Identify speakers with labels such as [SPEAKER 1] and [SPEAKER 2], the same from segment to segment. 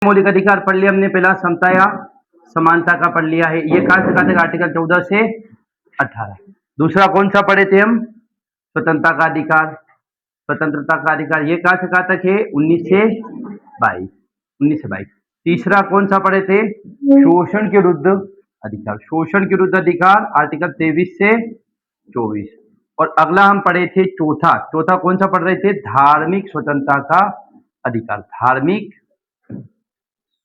[SPEAKER 1] मौलिक अधिकार पढ़ लिया हमने, पहला समता या समानता का पढ़ लिया है, ये कहां से कहां तक, आर्टिकल 14 से 18। दूसरा कौन सा पढ़े थे हम, स्वतंत्रता का अधिकार, स्वतंत्रता का अधिकार ये कहां से कहां तक है, 19 से 22, 19 से 22। तीसरा कौन सा पढ़े थे, शोषण के विरुद्ध अधिकार, शोषण के विरुद्ध अधिकार आर्टिकल 23 से 24। और अगला हम पढ़े थे चौथा, चौथा कौन सा पढ़ रहे थे, धार्मिक स्वतंत्रता का अधिकार, धार्मिक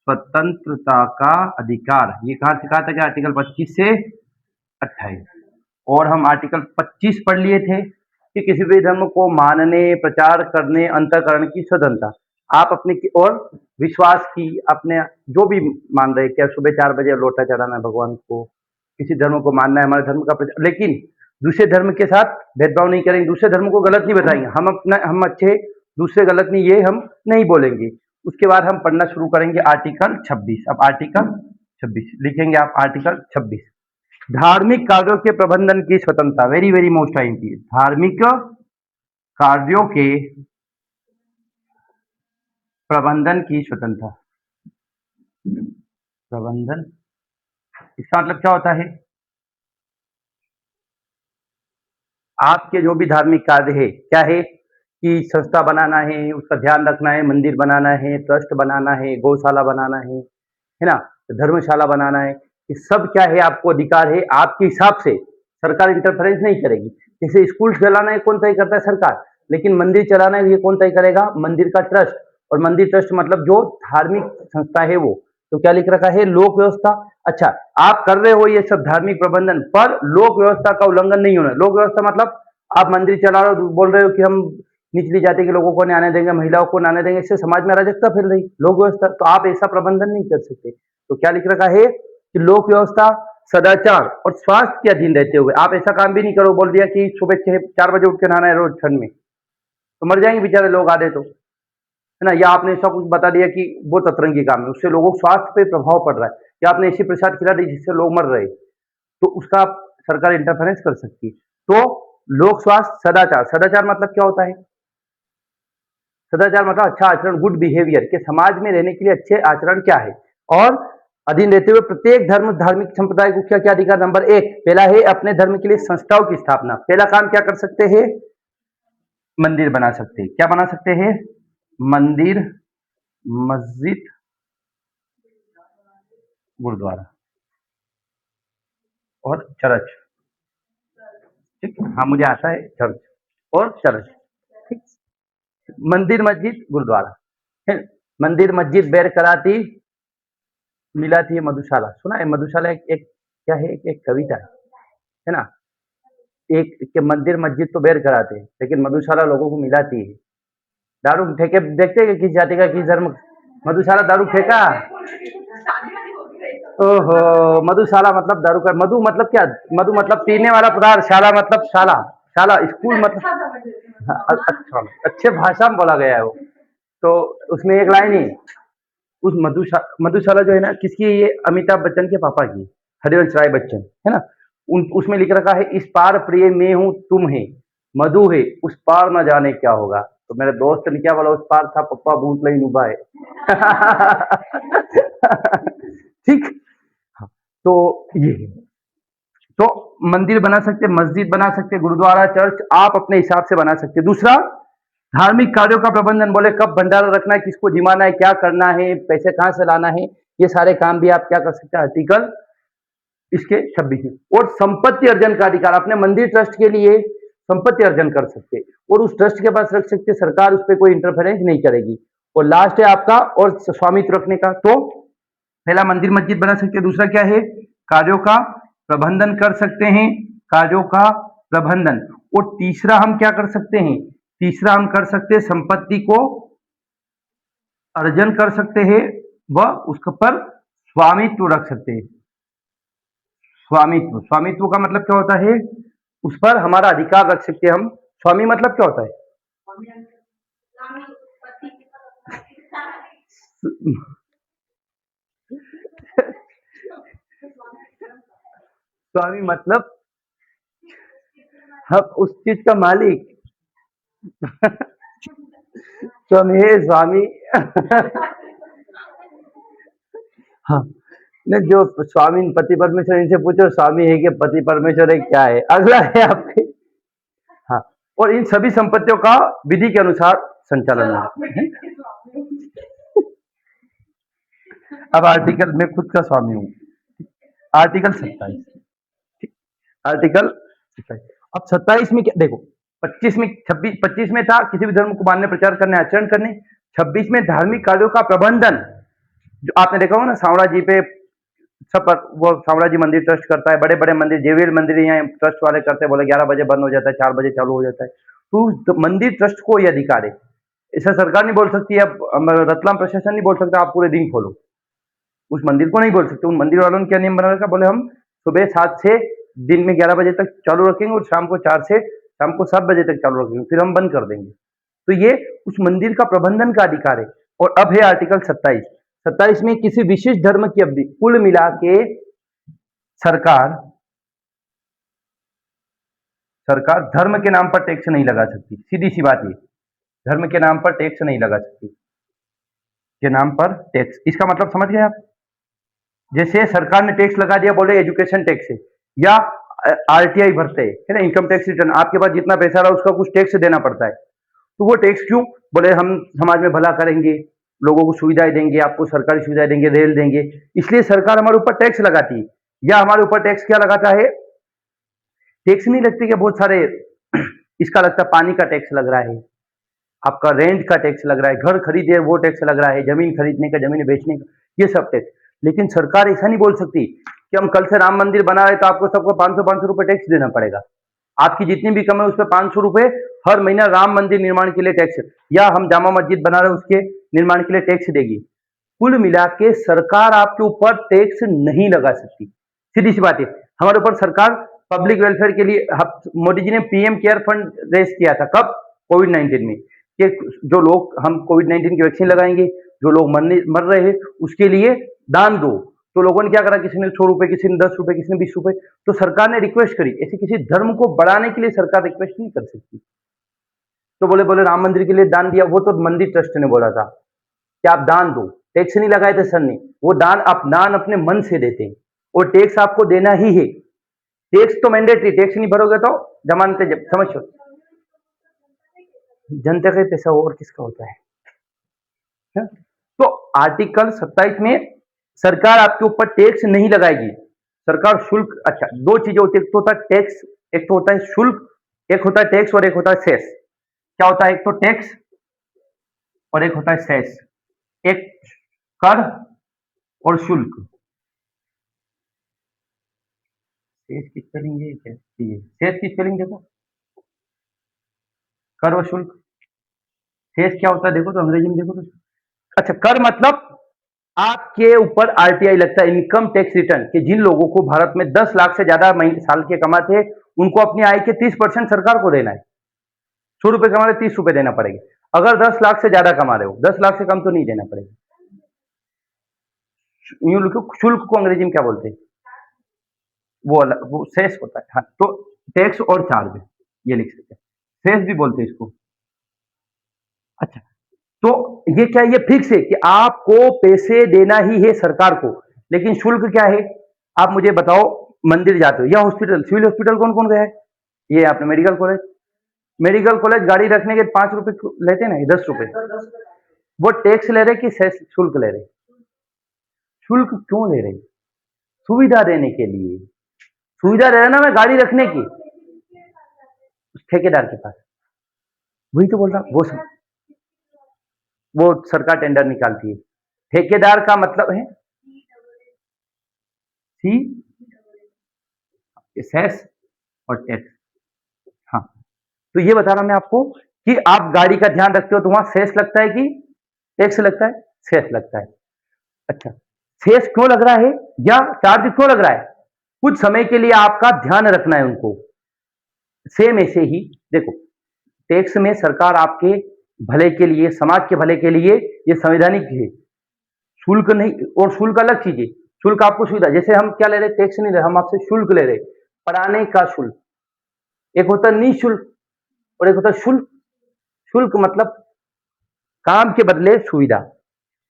[SPEAKER 1] स्वतंत्रता का अधिकार, ये कहां से कहां तक है, आर्टिकल 25 से 28। और हम आर्टिकल 25 पढ़ लिए थे कि किसी भी धर्म को मानने, प्रचार करने, अंतःकरण की स्वतंत्रता, आप अपने की और विश्वास की, अपने जो भी मान रहे, क्या सुबह 4 बजे लोटा चढ़ाना है भगवान को, किसी धर्म को मानना है, हमारे धर्म का प्रचार, लेकिन दूसरे धर्म के साथ भेदभाव नहीं करेंगे, दूसरे धर्म को गलत नहीं बताएंगे, हम अच्छे, दूसरे गलत नहीं, ये हम नहीं बोलेंगे। उसके बाद हम पढ़ना शुरू करेंगे आर्टिकल 26। अब आर्टिकल 26 लिखेंगे आप, आर्टिकल 26, धार्मिक कार्यों के प्रबंधन की स्वतंत्रता, वेरी वेरी मोस्ट टाइम की, धार्मिक कार्यों के प्रबंधन की स्वतंत्रता, प्रबंधन, इसका मतलब क्या होता है, आपके जो भी धार्मिक कार्य है, क्या है कि संस्था बनाना है, उसका ध्यान रखना है, मंदिर बनाना है, ट्रस्ट बनाना है, गौशाला बनाना है ना, धर्मशाला बनाना है, ये सब क्या है, आपको अधिकार है, आपके हिसाब से सरकार इंटरफेरेंस नहीं करेगी। जैसे स्कूल चलाना है कौन तय करता है, सरकार, लेकिन मंदिर चलाना है ये कौन तय करेगा, मंदिर का ट्रस्ट। और मंदिर ट्रस्ट मतलब जो धार्मिक संस्था है वो, तो क्या लिख रखा है, लोक व्यवस्था। अच्छा, आप कर रहे हो ये सब धार्मिक प्रबंधन, पर लोक व्यवस्था का उल्लंघन नहीं होना। लोक व्यवस्था मतलब आप मंदिर चला रहे हो, बोल रहे हो कि हम निचली जाति के लोगों को नहीं आने देंगे, महिलाओं को नहीं आने देंगे, इससे समाज में अराजकता फैल रही, लोक व्यवस्था, तो आप ऐसा प्रबंधन नहीं कर सकते। तो क्या लिख रखा है कि लोक व्यवस्था, सदाचार और स्वास्थ्य के अधीन रहते हुए आप ऐसा काम भी नहीं करो, बोल दिया कि सुबह 4 बजे उठ के नहाना है रोज ठंड में, तो मर जाएंगे बेचारे लोग आधे तो, है ना। या आपने ऐसा कुछ बता दिया कि वो अतरंगी काम है, उससे लोगों को स्वास्थ्य पे प्रभाव पड़ रहा है, या आपने ऐसी प्रसाद खिला दी जिससे लोग मर रहे, तो उसका सरकार इंटरफेरेंस कर सकती है। तो लोक स्वास्थ्य, सदाचार, सदाचार मतलब क्या होता है, सदाचार मतलब अच्छा आचरण, गुड बिहेवियर, के समाज में रहने के लिए अच्छे आचरण क्या है। और अधीन रहते हुए प्रत्येक धर्म, धार्मिक संप्रदाय को क्या क्या अधिकार, नंबर 1 पहला है अपने धर्म के लिए संस्थाओं की स्थापना। पहला काम क्या कर सकते हैं, मंदिर बना सकते हैं, क्या बना सकते हैं, मंदिर, मस्जिद, गुरुद्वारा और चर्च, ठीक, हाँ मुझे आता है, चर्च और चर्च, ठीक, मंदिर, मस्जिद, गुरुद्वारा है। मंदिर मस्जिद बैर कराती मिलाती है मधुशाला, सुना है मधुशाला, एक क्या है, एक कविता है ना, एक के मंदिर मस्जिद तो बैर कराते हैं, लेकिन मधुशाला लोगों को मिलाती है। दारू ठेके देखते हैं कि किस जाति का, किस धर्म, मधुशाला दारू ठेका, ओहो, मधुशाला मतलब दारू का, मधु मतलब क्या, मधु मतलब पीने वाला पदार्थ, शाला मतलब शाला, शाला स्कूल मतलब, अच्छा, अच्छे भाषा में बोला गया है वो। तो उसमें एक लाइन ही, उस मधुशाला जो है ना, किसकी है ये, अमिताभ बच्चन के पापा की, हरिवंश राय बच्चन, है ना। उसमें लिख रखा है, इस पार प्रिय मैं हूं तुम है, मधु है उस पार न जाने क्या होगा। तो मेरे दोस्त ने क्या बोला, उस पार था पप्पा भूत नहीं डूबा है। ठीक, हाँ, तो ये है। तो मंदिर बना सकते, मस्जिद बना सकते, गुरुद्वारा, चर्च आप अपने हिसाब से बना सकते। दूसरा, धार्मिक कार्यों का प्रबंधन, बोले कब भंडारा रखना है, किसको जिमाना है, क्या करना है, पैसे कहां से लाना है, ये सारे काम भी आप क्या कर सकते हैं, आर्टिकल इसके 26 में। और संपत्ति अर्जन का अधिकार, अपने मंदिर ट्रस्ट के लिए संपत्ति अर्जन कर सकते और उस ट्रस्ट के पास रख सकते, सरकार उस पर कोई इंटरफेरेंस नहीं करेगी। और लास्ट है आपका और स्वामित्व रखने का, तो पहला मंदिर मस्जिद बना सकते हैं, दूसरा क्या है, कार्यों का प्रबंधन कर सकते हैं, कार्यों का प्रबंधन। और तीसरा हम क्या कर सकते हैं, तीसरा हम कर सकते हैं संपत्ति को अर्जन कर सकते हैं व उसके पर स्वामित्व रख सकते हैं। स्वामित्व, स्वामित्व का मतलब क्या होता है, उस पर हमारा अधिकार रख सकते हैं हम। स्वामी मतलब क्या होता है, स्वामी मतलब हम उस चीज का मालिक। स्वामी है, स्वामी। हाँ, नहीं जो स्वामी पति परमेश्वर इनसे पूछो स्वामी है कि पति परमेश्वर है क्या है, अगला है आपके। हाँ, और इन सभी संपत्तियों का विधि के अनुसार संचालन होगा। अब आर्टिकल, मैं खुद का स्वामी हूँ, आर्टिकल 27, आर्टिकल 27। अब 27 में क्या देखो, 25 में 25 में था किसी भी धर्म को मानने, प्रचार करने, आचरण करने। 26 में धार्मिक कार्यों का प्रबंधन, जो आपने देखा होगा ना सावड़ा जी पे सब वो सावड़ा जी मंदिर ट्रस्ट करता है, बड़े बड़े मंदिर जेवीएल मंदिर यहाँ ट्रस्ट वाले करते हैं, बोले 11 बजे बंद हो जाता है, 4 बजे चालू हो जाता है। तो मंदिर ट्रस्ट को ये अधिकार है, ऐसा सरकार नहीं बोल सकती, अब रतलाम प्रशासन नहीं बोल सकता आप पूरे दिन खोलो, उस मंदिर को नहीं बोल सकते। उन मंदिर वालों ने क्या नियम बना रखा, बोले हम सुबह 7 से दिन में 11 बजे तक चालू रखेंगे और शाम को 4 से शाम को 7 बजे तक चालू रखेंगे, फिर हम बंद कर देंगे। तो ये उस मंदिर का प्रबंधन का अधिकार है। और अब है आर्टिकल 27। 27 में किसी विशेष धर्म की अवधि कुल मिला के सरकार सरकार धर्म के नाम पर टैक्स नहीं लगा सकती, सीधी सी बात ये, धर्म के नाम पर टैक्स नहीं लगा सकती, के नाम पर टैक्स, इसका मतलब समझ गए आप। जैसे सरकार ने टैक्स लगा दिया, बोले एजुकेशन टैक्स है, या आरटीआई भरते हैं, है ना, इनकम टैक्स रिटर्न, आपके पास जितना पैसा रहा उसका कुछ टैक्स देना पड़ता है। तो वो टैक्स क्यों, बोले हम समाज में भला करेंगे, लोगों को सुविधाएं देंगे, आपको सरकारी सुविधाएं देंगे, रेल देंगे, इसलिए सरकार हमारे ऊपर टैक्स लगाती है। या हमारे ऊपर टैक्स क्या लगाता है, टैक्स नहीं लगती क्या बहुत सारे, इसका लगता है पानी का टैक्स लग रहा है, आपका रेंट का टैक्स लग रहा है, घर खरीदे वो टैक्स लग रहा है, जमीन खरीदने का, जमीन बेचने का, ये सब टैक्स। लेकिन सरकार ऐसा नहीं बोल सकती कि हम कल से राम मंदिर बना रहे तो आपको सबको 500 रुपए टैक्स देना पड़ेगा, आपकी जितनी भी कम है उस पर 500 रुपए हर महीना राम मंदिर निर्माण के लिए टैक्स, या हम जामा मस्जिद बना रहे उसके निर्माण के लिए टैक्स देगी। कुल मिला के सरकार आपके ऊपर टैक्स नहीं लगा सकती, सीधी सी बात है। हमारे ऊपर सरकार पब्लिक वेलफेयर के लिए, मोदी जी ने पीएम केयर फंड रेस किया था, कब, कोविड-19 में, कि जो लोग, हम कोविड-19 की वैक्सीन लगाएंगे, जो लोग मर रहे हैं उसके लिए दान दो। तो लोगों ने क्या करा, किसी ने 100 रुपए, किसी ने 10 रुपए, किसी ने 20 रुपए, तो सरकार ने रिक्वेस्ट करी। ऐसे किसी धर्म को बढ़ाने के लिए सरकार रिक्वेस्ट नहीं कर सकती। तो बोले बोले राम मंदिर के लिए दान दिया, वो तो मंदिर ट्रस्ट ने बोला था कि आप दान दो, टैक्स नहीं लगाए थे सर ने, वो दान आप दान अपने मन से देते हैं, और टैक्स आपको देना ही है। टैक्स तो मैंडेटरी, टैक्स नहीं भरोगे तो जमानते, समझो, जनता का पैसा और किसका होता है? तो आर्टिकल 27 में सरकार आपके ऊपर टैक्स नहीं लगाएगी, सरकार शुल्क, अच्छा दो चीजें होती है, एक तो होता है टैक्स, एक तो होता है शुल्क, एक होता है टैक्स और एक होता है सेस। क्या होता है, एक तो टैक्स और एक होता है सेस, एक कर और शुल्क। सेस की स्पेलिंग ये क्या है, सेस की स्पेलिंग देखो, कर और शुल्क, सेस क्या होता है देखो तो, अंग्रेजी में देखो तो। अच्छा, कर मतलब आपके ऊपर आरटीआई लगता है, इनकम टैक्स रिटर्न, कि जिन लोगों को भारत में 10 लाख से ज्यादा साल के कमाते हैं उनको अपनी आय के 30% सरकार को देना है। 100 रुपए कमा रहे 30 रुपए देना पड़ेगा। अगर 10 लाख से ज्यादा कमा रहे हो, 10 लाख से कम तो नहीं देना पड़ेगा। यूं लिखो, शुल्क को अंग्रेजी में क्या बोलते हैं, वो सेस होता है। हाँ, तो टैक्स और चार्ज ये लिख सकते हैं, सेस भी बोलते हैं इसको। अच्छा, तो ये क्या, ये फिक्स है कि आपको पैसे देना ही है सरकार को। लेकिन शुल्क क्या है, आप मुझे बताओ, मंदिर जाते हो या हॉस्पिटल, सिविल हॉस्पिटल कौन कौन गया है, ये आपने मेडिकल कॉलेज, मेडिकल कॉलेज गाड़ी रखने के 5 रुपए लेते हैं ना, 10 रुपए, वो टैक्स ले रहे कि शुल्क ले रहे, शुल्क क्यों ले रहे, सुविधा देने के लिए, सुविधा दे रहे ना मैं गाड़ी रखने की, ठेकेदार के पास, वही तो बोल रहा, वो सरकार टेंडर निकालती है। ठेकेदार का मतलब है सी, सेस और टैक्स। हाँ, तो ये बता रहा मैं आपको कि आप गाड़ी का ध्यान रखते हो तो वहां सेस लगता है कि टैक्स लगता है, सेस लगता है। अच्छा, सेस क्यों लग रहा है या चार्ज क्यों लग रहा है, कुछ समय के लिए आपका ध्यान रखना है उनको। सेम ऐसे ही देखो, टैक्स में सरकार आपके भले के लिए, समाज के भले के लिए, ये संवैधानिक है, शुल्क नहीं, और शुल्क अलग चीज है। शुल्क आपको सुविधा, जैसे हम क्या ले रहे, टैक्स नहीं ले रहे, हम आपसे शुल्क ले रहे, पढ़ाने का शुल्क, एक होता है निःशुल्क और एक होता है शुल्क। शुल्क मतलब काम के बदले सुविधा,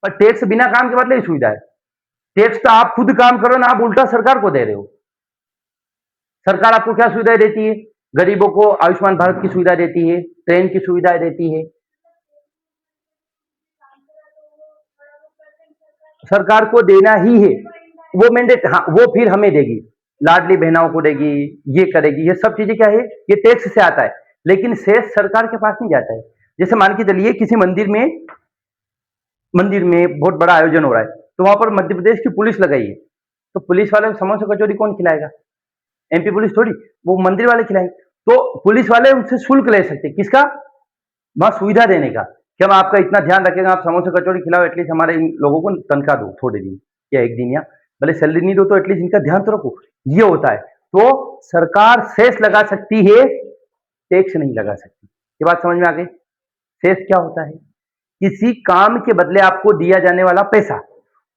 [SPEAKER 1] और टैक्स बिना काम के बदले ही सुविधा है। टैक्स तो आप खुद काम करो ना, आप उल्टा सरकार को दे रहे हो। सरकार आपको क्या सुविधाएं देती है? गरीबों को आयुष्मान भारत की सुविधा देती है, ट्रेन की सुविधाएं देती है। सरकार को देना ही है, वो मैंडेट, हाँ वो फिर हमें देगी, लाडली बहनाओं को देगी, ये करेगी, ये सब चीजें क्या है, ये टैक्स से आता है, लेकिन शेष सरकार के पास नहीं जाता है। जैसे मान के चलिए किसी मंदिर में बहुत बड़ा आयोजन हो रहा है, तो वहां पर मध्य प्रदेश की पुलिस लगाई है, तो पुलिस वाले को समोसा कचौड़ी कौन खिलाएगा? एमपी पुलिस थोड़ी, वो मंदिर वाले खिलाएंगे। तो पुलिस वाले उनसे शुल्क ले सकते, किसका? वहां सुविधा देने का, कि हम आपका इतना ध्यान रखेंगे, आप समोसा कचौड़ी खिलाओ, एटलीस्ट हमारे इन लोगों को तनख्वाह दो थोड़े दिन या एक दिन, या भले सैलरी नहीं दो तो एटलीस्ट इनका ध्यान तो रखो, ये होता है। तो सरकार सेस लगा सकती है, टैक्स नहीं लगा सकती। ये बात समझ में आ गई? सेस क्या होता है? किसी काम के बदले आपको दिया जाने वाला पैसा,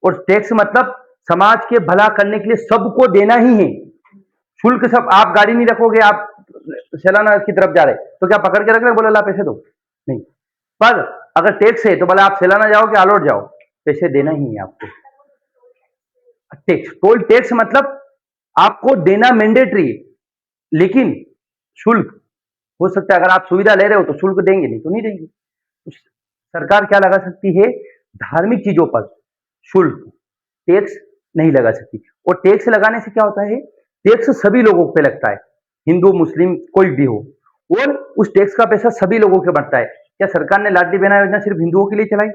[SPEAKER 1] और टैक्स मतलब समाज के भला करने के लिए सबको देना ही है। शुल्क सब, आप गाड़ी नहीं रखोगे, आप सालाना की तरफ जा रहे, तो क्या पकड़ के रख रहे, बोले ला पैसे दो? नहीं। पर अगर टैक्स है तो भले आप सालाना जाओ कि आलोट जाओ, पैसे देना ही है आपको। टैक्स, टोल टैक्स मतलब आपको देना मैंडेटरी, लेकिन शुल्क हो सकता है, अगर आप सुविधा ले रहे हो तो शुल्क देंगे, नहीं तो नहीं देंगे। तो सरकार क्या लगा सकती है? धार्मिक चीजों पर शुल्क, टैक्स नहीं लगा सकती। और टैक्स लगाने से क्या होता है? टैक्स सभी लोगों पे लगता है, हिंदू मुस्लिम कोई भी हो, और उस टैक्स का पैसा सभी लोगों के बढ़ता है। क्या सरकार ने लाडली बहना योजना सिर्फ हिंदुओं के लिए चलाई?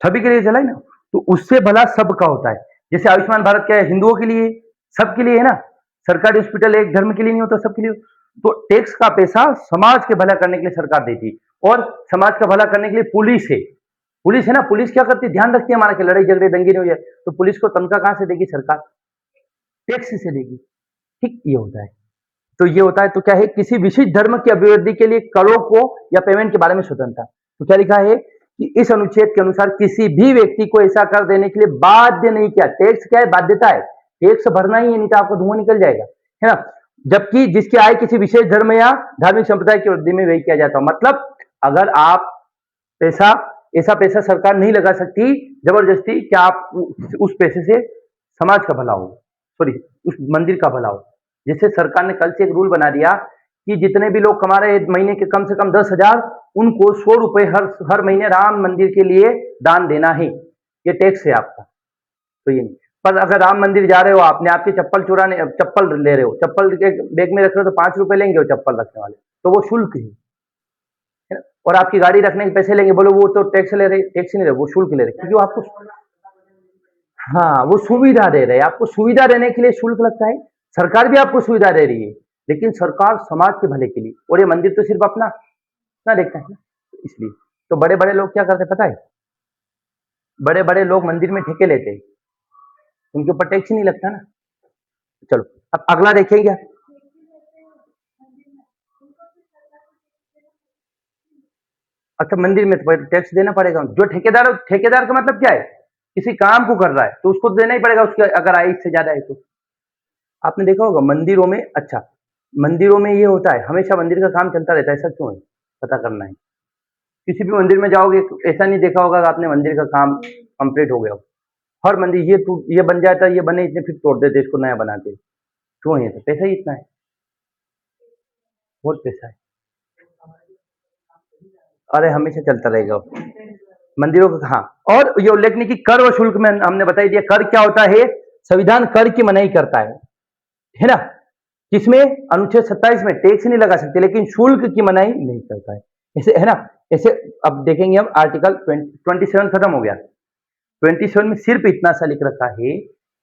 [SPEAKER 1] सभी के लिए चलाई ना, तो उससे भला सबका होता है। जैसे आयुष्मान भारत क्या है, हिंदुओं के लिए, सबके लिए है ना, सरकारी हॉस्पिटल एक धर्म के लिए नहीं होता, सबके लिए। तो टैक्स का पैसा समाज के भला करने के लिए सरकार देती, और समाज का भला करने के लिए पुलिस है। पुलिस है ना, पुलिस क्या करती है? ध्यान रखती है हमारा कि लड़ाई झगड़े दंगे नहीं हो जाए, तो पुलिस को तनख्वाह कहां से देगी? सरकार टैक्स से देगी। ठीक, ये होता है। तो ये होता है, तो क्या है, किसी विशिष्ट धर्म की अभिवृद्धि के लिए करों को या पेमेंट के बारे में स्वतंत्रता। तो क्या लिखा है कि इस अनुच्छेद के अनुसार किसी भी व्यक्ति को ऐसा कर देने के लिए बाध्य नहीं किया। टैक्स क्या है? बाध्यता है, टैक्स भरना ही है, नहीं तो आपको धुआं निकल जाएगा, है ना। जबकि जिसकी आय किसी विशेष धर्म या धार्मिक संप्रदाय की वृद्धि में व्यय किया जाता है। मतलब अगर आप पैसा, ऐसा पैसा सरकार नहीं लगा सकती जबरदस्ती कि आप उस पैसे से समाज का भला हो, सॉरी उस मंदिर का भला हो। जैसे सरकार ने कल से एक रूल बना दिया कि जितने भी लोग कमा रहे महीने के कम से कम 10,000, उनको 100 रुपए हर महीने राम मंदिर के लिए दान देना है। ये टैक्स है आपका। तो ये नहीं, पर अगर राम मंदिर जा रहे हो, आपने आपकी चप्पल ले रहे हो, चप्पल के बैग में रख रहे हो, तो 5 रुपए लेंगे वो चप्पल रखने वाले, तो वो शुल्क है ना? और आपकी गाड़ी रखने के पैसे लेंगे, बोलो वो तो टैक्स ले रहे, टैक्स नहीं ले रहे, वो शुल्क ले रहे, क्योंकि वो आपको, हाँ वो सुविधा दे रहे हैं। आपको सुविधा देने के लिए शुल्क लगता है। सरकार भी आपको सुविधा दे रही है, लेकिन सरकार समाज के भले के लिए, और ये मंदिर तो सिर्फ अपना ना देखता है ना, इसलिए। तो बड़े बड़े लोग क्या करते हैं पता है? बड़े बड़े लोग मंदिर में ठेके लेते हैं, उनके ऊपर टैक्स नहीं लगता ना। चलो अब अगला देखेंगे। अच्छा, मंदिर में तो टैक्स देना पड़ेगा। जो ठेकेदार, ठेकेदार का मतलब क्या है? किसी काम को कर रहा है तो उसको तो देना ही पड़ेगा, उसके अगर आय से ज्यादा है तो। आपने देखा होगा मंदिरों में, अच्छा मंदिरों में ये होता है, हमेशा मंदिर का काम चलता रहता है, ऐसा क्यों है? पता करना है। किसी भी मंदिर में जाओगे, ऐसा नहीं देखा होगा कि आपने मंदिर का काम कंप्लीट हो गया हो। हर मंदिर ये बन जाता है, ये बने इतने, फिर तोड़ देते इसको, नया बनाते। क्यों है? तो पैसा ही इतना है, बहुत पैसा है। अरे हमेशा चलता रहेगा मंदिरों का। हाँ, और ये उल्लेखनीय कि कर व शुल्क में हमने बता ही दिया। कर क्या होता है? संविधान कर की मनाही करता है ना। किसमें? अनुच्छेद 27 में टैक्स नहीं लगा सकते, लेकिन शुल्क की मनाही नहीं करता है, ऐसे है ना। ऐसे अब देखेंगे हम, आर्टिकल 27 खत्म हो गया। 27 में सिर्फ इतना सा लिख रखा है,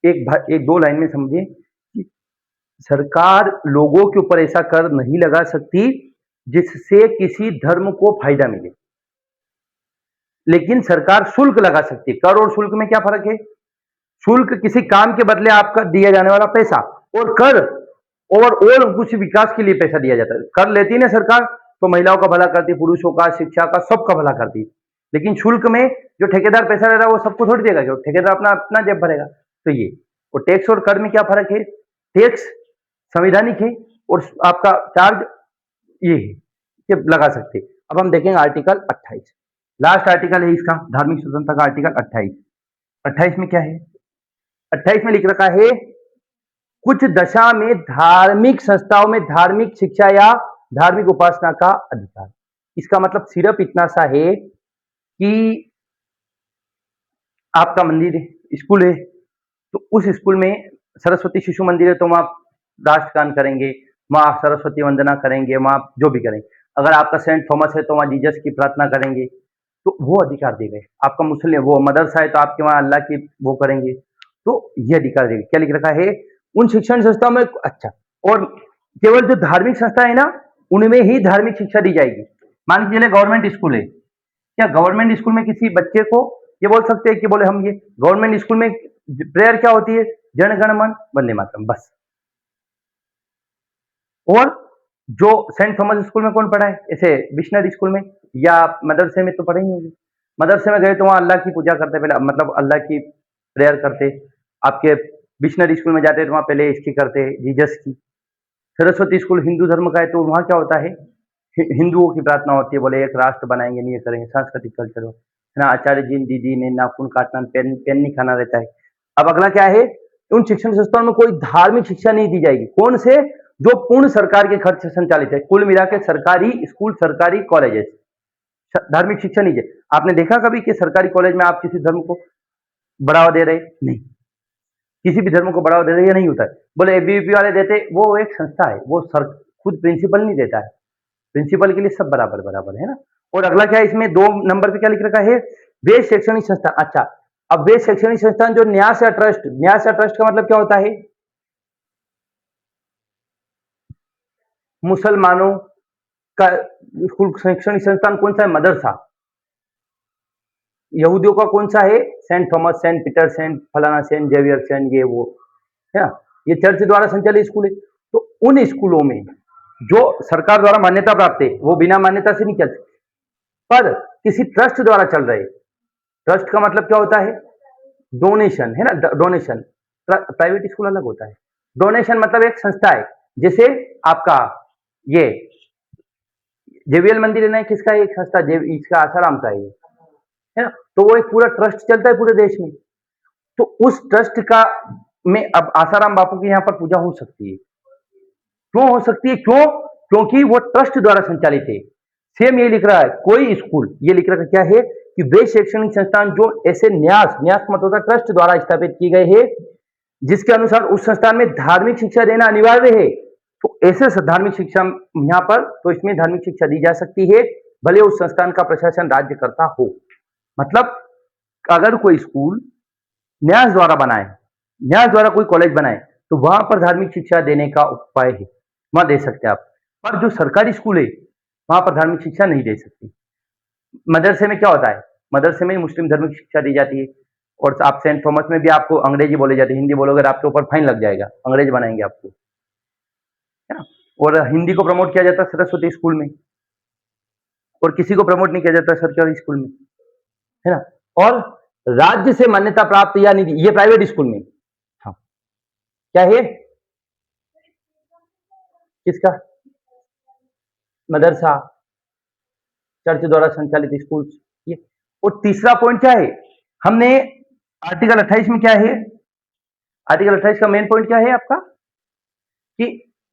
[SPEAKER 1] एक दो लाइन में समझिए कि सरकार लोगों के ऊपर ऐसा कर नहीं लगा सकती जिससे किसी धर्म को फायदा मिले, लेकिन सरकार शुल्क लगा सकती है। कर और शुल्क में क्या फर्क है? शुल्क किसी काम के बदले आपका दिया जाने वाला पैसा, और कर और कुछ विकास के लिए पैसा दिया जाता है। कर लेती ना सरकार, तो महिलाओं का भला करती, पुरुषों का, शिक्षा का, सबका भला करती। लेकिन शुल्क में जो ठेकेदार पैसा ले रहा है वो सबको थोड़ी देगा, क्यों? ठेकेदार अपना अपना जेब भरेगा। तो ये, और टैक्स और कर में क्या फर्क है? टैक्स संवैधानिक है, और आपका चार्ज ये है कि लगा सकते। अब हम देखेंगे आर्टिकल 28, लास्ट आर्टिकल है इसका, धार्मिक स्वतंत्रता का आर्टिकल 28। 28 में क्या है? 28 में लिख रखा है कुछ दशा में धार्मिक संस्थाओं में धार्मिक शिक्षा या धार्मिक उपासना का अधिकार। इसका मतलब सिर्फ इतना सा है कि आपका मंदिर है, स्कूल है, तो उस स्कूल में सरस्वती शिशु मंदिर है तो वहां राष्ट्रगान करेंगे, वहां आप सरस्वती वंदना करेंगे, वहां आप जो भी करेंगे। अगर आपका सेंट थॉमस है तो वहां जीसस की प्रार्थना करेंगे, तो वो अधिकार दे गए। आपका मुस्लिम वो मदरसा है तो आपके वहां अल्लाह की वो करेंगे, तो ये अधिकार दे गए। क्या लिख रखा है उन शिक्षण संस्थाओं में? अच्छा, और केवल जो धार्मिक संस्था है ना उनमें ही धार्मिक शिक्षा दी जाएगी। मान के चलिए गवर्नमेंट स्कूल है, क्या गवर्नमेंट स्कूल में किसी बच्चे को ये बोल सकते हैं कि बोले हम ये गवर्नमेंट स्कूल में प्रेयर क्या होती है? जन गण मन वंदे मातरम, बस। और जो सेंट थॉमस स्कूल में कौन पढ़ा है? ऐसे मिशनरी स्कूल में या मदरसे में तो पढ़े ही होंगे। मदरसे में गए तो वहां अल्लाह की पूजा करते, पहले मतलब अल्लाह की प्रेयर करते। आपके मिशनरी स्कूल में जाते तो वहां पहले इसकी करते, जीसस की। सरस्वती स्कूल हिंदू धर्म का है तो वहां क्या होता है? हिंदुओं की प्रार्थना होती है, बोले एक राष्ट्र बनाएंगे, नहीं करेंगे, सांस्कृतिक कल्चर हो ना, आचार्य जी दीदी ने नाखून काटना, पेन पेन नहीं खाना रहता है। अब अगला क्या है? उन शिक्षण संस्थाओं में कोई धार्मिक शिक्षा नहीं दी जाएगी। कौन से? जो पूर्ण सरकार के खर्च से संचालित है। कुल मिला के सरकारी स्कूल, सरकारी कॉलेजेस, धार्मिक शिक्षा नहीं है। आपने देखा कभी कि सरकारी कॉलेज में आप किसी धर्म को बढ़ावा दे रहे? नहीं, किसी भी धर्म को बढ़ावा दे रहे, ये नहीं होता है। बोले एबीवीपी वाले देते, वो एक संस्था है, वो सर खुद प्रिंसिपल नहीं देता है। प्रिंसिपल के लिए सब बराबर बराबर है ना। और अगला क्या है इसमें 2 नंबर पे क्या लिख रखा है? वे शैक्षणिक संस्थान। अच्छा, अब वे शैक्षणिक संस्थान जो न्यास या ट्रस्ट, न्यास या ट्रस्ट का मतलब क्या होता है? मुसलमानों का स्कूल शैक्षणिक संस्थान कौन सा है? मदरसा। यहूदियों का कौन सा है? Saint Thomas, saint Peter, saint फलाना, सेंट जेवियर, सेंट ये वो है ना, ये चर्च द्वारा संचालित स्कूल है। तो उन स्कूलों में जो सरकार द्वारा मान्यता प्राप्त है वो बिना मान्यता से नहीं चल सकते, पर किसी ट्रस्ट द्वारा चल रहे। ट्रस्ट का मतलब क्या होता है? डोनेशन है ना, डोनेशन। प्राइवेट स्कूल अलग होता है। डोनेशन मतलब एक संस्था है, जैसे आपका ये जेवीएल मंदिर है ना, किसका एक संस्था, इसका आसाराम का है ना, तो वो एक पूरा ट्रस्ट चलता है पूरे देश में। तो उस ट्रस्ट का में अब आसाराम बापू की यहाँ पर पूजा हो सकती है। क्यों हो सकती है? क्यों? क्योंकि वो ट्रस्ट द्वारा संचालित है। सेम ये लिख रहा है कोई स्कूल, ये लिख रहा है क्या है कि वे शैक्षणिक संस्थान जो ऐसे न्यास, न्यास मतलब होता है ट्रस्ट द्वारा स्थापित की गए हैं, जिसके अनुसार उस संस्थान में धार्मिक शिक्षा देना अनिवार्य है। तो ऐसे धार्मिक शिक्षा यहाँ पर, तो इसमें धार्मिक शिक्षा दी जा सकती है, भले उस संस्थान का प्रशासन राज्य करता हो। मतलब अगर कोई स्कूल न्यास द्वारा बनाए, न्यास द्वारा कोई कॉलेज बनाए, तो वहां पर धार्मिक शिक्षा देने का उपाय है, वहां दे सकते हैं आप। पर जो सरकारी स्कूल है वहां पर धार्मिक शिक्षा नहीं दे सकती। मदरसे में क्या होता है? मदरसे में मुस्लिम धर्म की शिक्षा दी जाती है। और आप सेंट थॉमस में भी आपको अंग्रेजी बोली जाती है, हिंदी बोलोगे आपके ऊपर फाइन लग जाएगा, अंग्रेज बनाएंगे आपको, है ना। और हिंदी को प्रमोट किया जाता है सरस्वती स्कूल में, और किसी को प्रमोट नहीं किया जाता सरकारी स्कूल में, है ना। और राज्य से मान्यता प्राप्त या नहीं, ये प्राइवेट स्कूल में। हाँ, क्या है? किसका? मदरसा, चर्च द्वारा संचालित स्कूल, ये। और तीसरा पॉइंट क्या है? हमने आर्टिकल 28 में क्या है? आर्टिकल 28 का मेन पॉइंट क्या है आपका? कि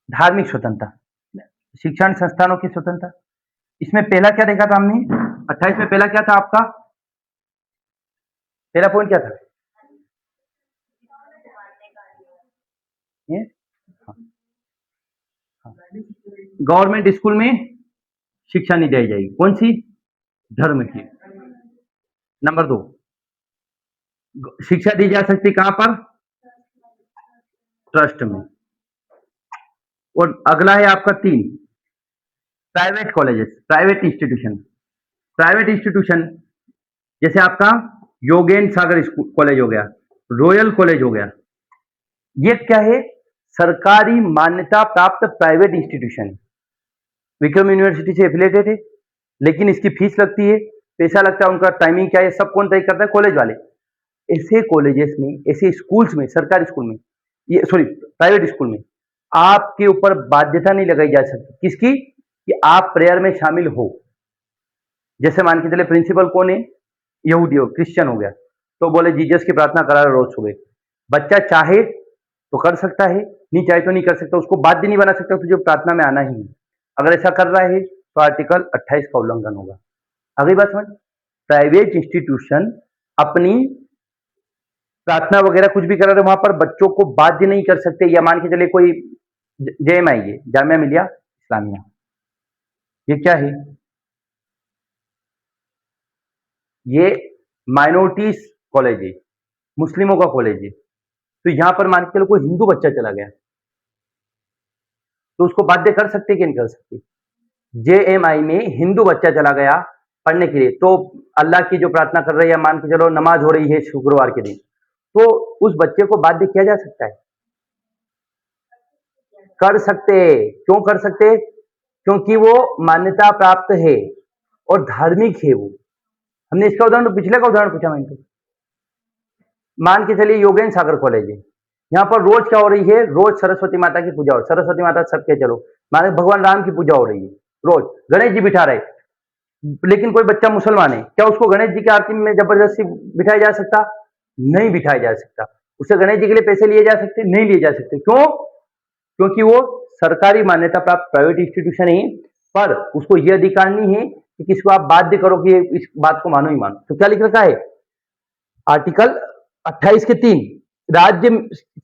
[SPEAKER 1] धार्मिक स्वतंत्रता, शिक्षण संस्थानों की स्वतंत्रता। इसमें पहला क्या देखा था हमने? 28 में पहला क्या था आपका? पहला पॉइंट क्या था? ये गवर्नमेंट स्कूल में शिक्षा नहीं दी जाएगी। कौन सी? धर्म की। नंबर 2, शिक्षा दी जा सकती कहां पर? ट्रस्ट में। और अगला है आपका 3, private colleges, private institution. Private institution जैसे आपका योगेंद्र सागर स्कूल कॉलेज हो गया, रॉयल कॉलेज हो गया, ये क्या है? सरकारी मान्यता प्राप्त प्राइवेट इंस्टीट्यूशन। विक्रम यूनिवर्सिटी से एफिलेटेड है, लेकिन इसकी फीस लगती है, पैसा लगता है, उनका टाइमिंग क्या है, सब कौन तय करता है? कॉलेज वाले। ऐसे कॉलेजेस में, ऐसे स्कूल्स में, सरकारी स्कूल में, ये सॉरी प्राइवेट स्कूल में, आपके ऊपर बाध्यता नहीं लगाई जा सकती। किसकी? कि आप प्रेयर में शामिल हो। जैसे मान के चले प्रिंसिपल कौन है? यहूदी हो, क्रिश्चियन हो गया, तो बोले जीसस की प्रार्थना करा रोज सुबह। बच्चा चाहे तो कर सकता है, नहीं चाहे तो नहीं कर सकता, उसको बाध्य नहीं बना सकता तुझे प्रार्थना में आना ही है। अगर ऐसा कर रहा है तो आर्टिकल 28 का उल्लंघन होगा। अगली बात समझ, प्राइवेट इंस्टीट्यूशन अपनी प्रार्थना वगैरह कुछ भी करा रहे वहां पर बच्चों को बाध्य नहीं कर सकते। या मान के चले कोई जेएमआई है, जामिया मिलिया इस्लामिया, ये क्या है? ये माइनॉरिटीज कॉलेज है, मुस्लिमों का कॉलेज है। तो यहां पर मान के चलो कोई हिंदू बच्चा चला गया तो उसको बाध्य कर सकते कि नहीं कर सकते? जेएमआई में हिंदू बच्चा चला गया पढ़ने के लिए, तो अल्लाह की जो प्रार्थना कर रही है, मान के चलो नमाज हो रही है शुक्रवार के दिन, तो उस बच्चे को बाध्य किया जा सकता है? कर सकते। क्यों कर सकते? क्योंकि वो मान्यता प्राप्त है और धार्मिक है वो। हमने इसका उदाहरण पिछले का उदाहरण पूछा मैंने। मान के चलिए योगेंद्र सागर कॉलेज है, यहाँ पर रोज क्या हो रही है? रोज सरस्वती माता की पूजा हो, सरस्वती माता सबके चलो, माने भगवान राम की पूजा हो रही है, रोज गणेश जी बिठा रहे, लेकिन कोई बच्चा मुसलमान है, क्या उसको गणेश जी की आरती में जबरदस्ती बिठाया जा सकता? नहीं बिठाया जा सकता। उससे गणेश जी के लिए पैसे लिए जा सकते? नहीं लिए जा सकते। क्यों? क्योंकि वो सरकारी मान्यता प्राप्त प्राइवेट इंस्टीट्यूशन है, पर उसको यह अधिकार नहीं है कि किसको आप बाध्य करो कि इस बात को मानो ही मानो। तो क्या लिख रखा है आर्टिकल 28 के 3, राज्य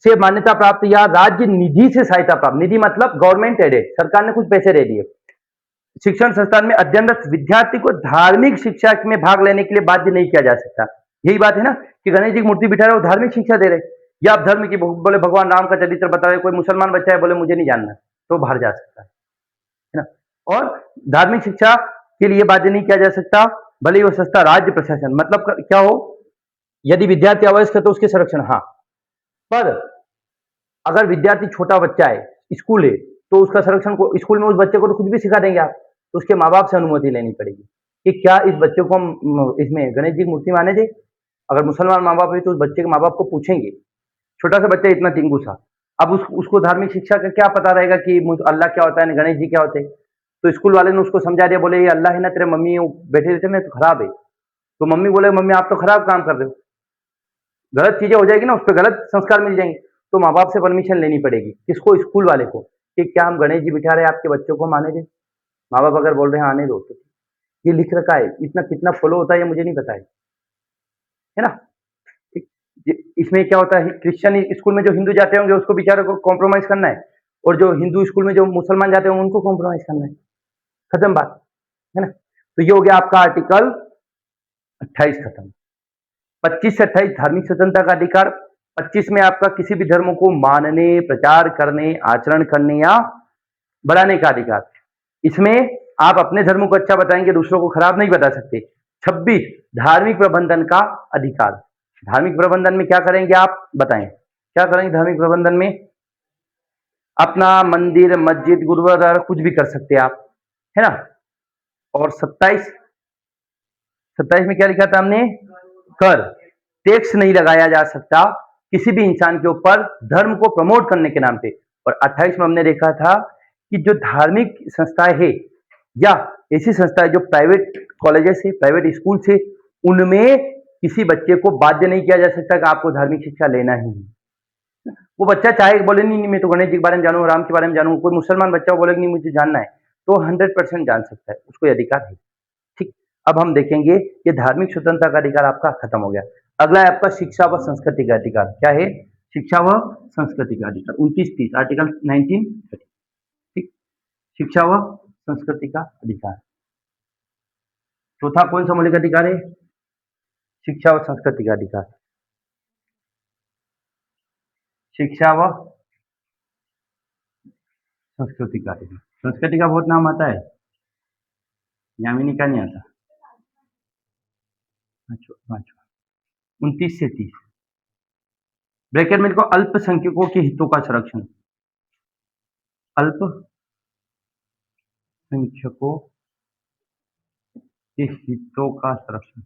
[SPEAKER 1] से मान्यता प्राप्त या राज्य निधि से सहायता प्राप्त, निधि मतलब गवर्नमेंट एडेड, सरकार ने कुछ पैसे दे दिए, शिक्षण संस्थान में अध्ययनरत विद्यार्थी को धार्मिक शिक्षा में भाग लेने के लिए बाध्य नहीं किया जा सकता। यही बात है ना कि गणेश जी की मूर्ति बिठा रहे हो, धार्मिक शिक्षा दे रहे, या आप धर्म की बोले भगवान राम का चरित्र बता रहे, कोई मुसलमान बच्चा है बोले मुझे नहीं जानना, तो बाहर जा सकता है ना। और धार्मिक शिक्षा के लिए बाध्य नहीं किया जा सकता, भले ही वो संस्था राज्य प्रशासन, मतलब क्या हो, यदि विद्यार्थी अवयस्क है तो उसके संरक्षण, हाँ, पर अगर विद्यार्थी छोटा बच्चा है, स्कूल है, तो उसका संरक्षण को स्कूल में उस बच्चे को तो कुछ भी सिखा देंगे आप, तो उसके माँ बाप से अनुमति लेनी पड़ेगी कि क्या इस बच्चे को हम इसमें गणेश जी की मूर्ति माने दे। अगर मुसलमान माँ बाप है तो उस बच्चे के माँ बाप को पूछेंगे, छोटा सा बच्चा इतना टिंगू सा, अब उसको धार्मिक शिक्षा का क्या पता रहेगा कि अल्लाह क्या होता है, गणेश जी क्या होते हैं। तो स्कूल वाले ने उसको समझा दिया, बोले ये अल्लाह है ना, तेरे मम्मी बैठे रहते ना तो खराब है, तो मम्मी बोले मम्मी आप तो खराब काम कर रहे हो, गलत चीजें हो जाएगी ना, उस पर गलत संस्कार मिल जाएंगे, तो माँ बाप से परमिशन लेनी पड़ेगी, किसको? स्कूल वाले को, कि क्या हम गणेश जी बिठा रहे हैं आपके बच्चों को माने दे। माँ बाप अगर बोल रहे हैं आने दो, तो ये लिख रखा है, इतना कितना फॉलो होता है ये मुझे नहीं पता है ना। इसमें क्या होता है, क्रिश्चियन स्कूल में जो हिंदू जाते होंगे उसको बेचारे को कॉम्प्रोमाइज करना है, और जो हिंदू स्कूल में जो मुसलमान जाते होंगे उनको कॉम्प्रोमाइज करना है, खत्म बात है ना। तो ये हो गया आपका आर्टिकल 28 खत्म। 25 से 28 धार्मिक स्वतंत्रता का अधिकार। 25 में आपका किसी भी धर्म को मानने, प्रचार करने, आचरण करने या बढ़ाने का अधिकार। इसमें आप अपने धर्म को अच्छा बताएंगे, दूसरों को खराब नहीं बता सकते। 26 धार्मिक प्रबंधन का अधिकार। धार्मिक प्रबंधन में क्या करेंगे आप बताएं, क्या करेंगे धार्मिक प्रबंधन में? अपना मंदिर, मस्जिद, गुरुद्वारा कुछ भी कर सकते हैं आप, है ना। और 27 में क्या लिखा था हमने? कर, टैक्स नहीं लगाया जा सकता किसी भी इंसान के ऊपर धर्म को प्रमोट करने के नाम पे। और 28 में हमने देखा था कि जो धार्मिक संस्थाएं है या ऐसी संस्थाएं जो प्राइवेट कॉलेजेस है, प्राइवेट स्कूल से, उनमें किसी बच्चे को बाध्य नहीं किया जा सकता कि आपको धार्मिक शिक्षा लेना ही है। वो बच्चा चाहे बोले नहीं, नहीं मैं तो गणेश जी के बारे में जानू, राम के बारे में जानू, कोई मुसलमान बच्चा बोले नहीं मुझे जानना है, तो 100% जान सकता है, उसको अधिकार है। ठीक, अब हम देखेंगे ये धार्मिक स्वतंत्रता का अधिकार आपका खत्म हो गया। अगला है आपका शिक्षा व संस्कृति का अधिकार। क्या है? शिक्षा व संस्कृति का अधिकार। 29-30 आर्टिकल 1930। ठीक, शिक्षा व संस्कृति का अधिकार। चौथा कौन सा मौलिक अधिकार है? शिक्षा व संस्कृति का अधिकार। शिक्षा व संस्कृति का अधिकार। संस्कृति का बहुत नाम आता है, यामिनी का नहीं आता। 29 से 30 ब्रैकेट में लिखो, अल्पसंख्यकों के हितों का संरक्षण। अल्पसंख्यकों के हितों का संरक्षण।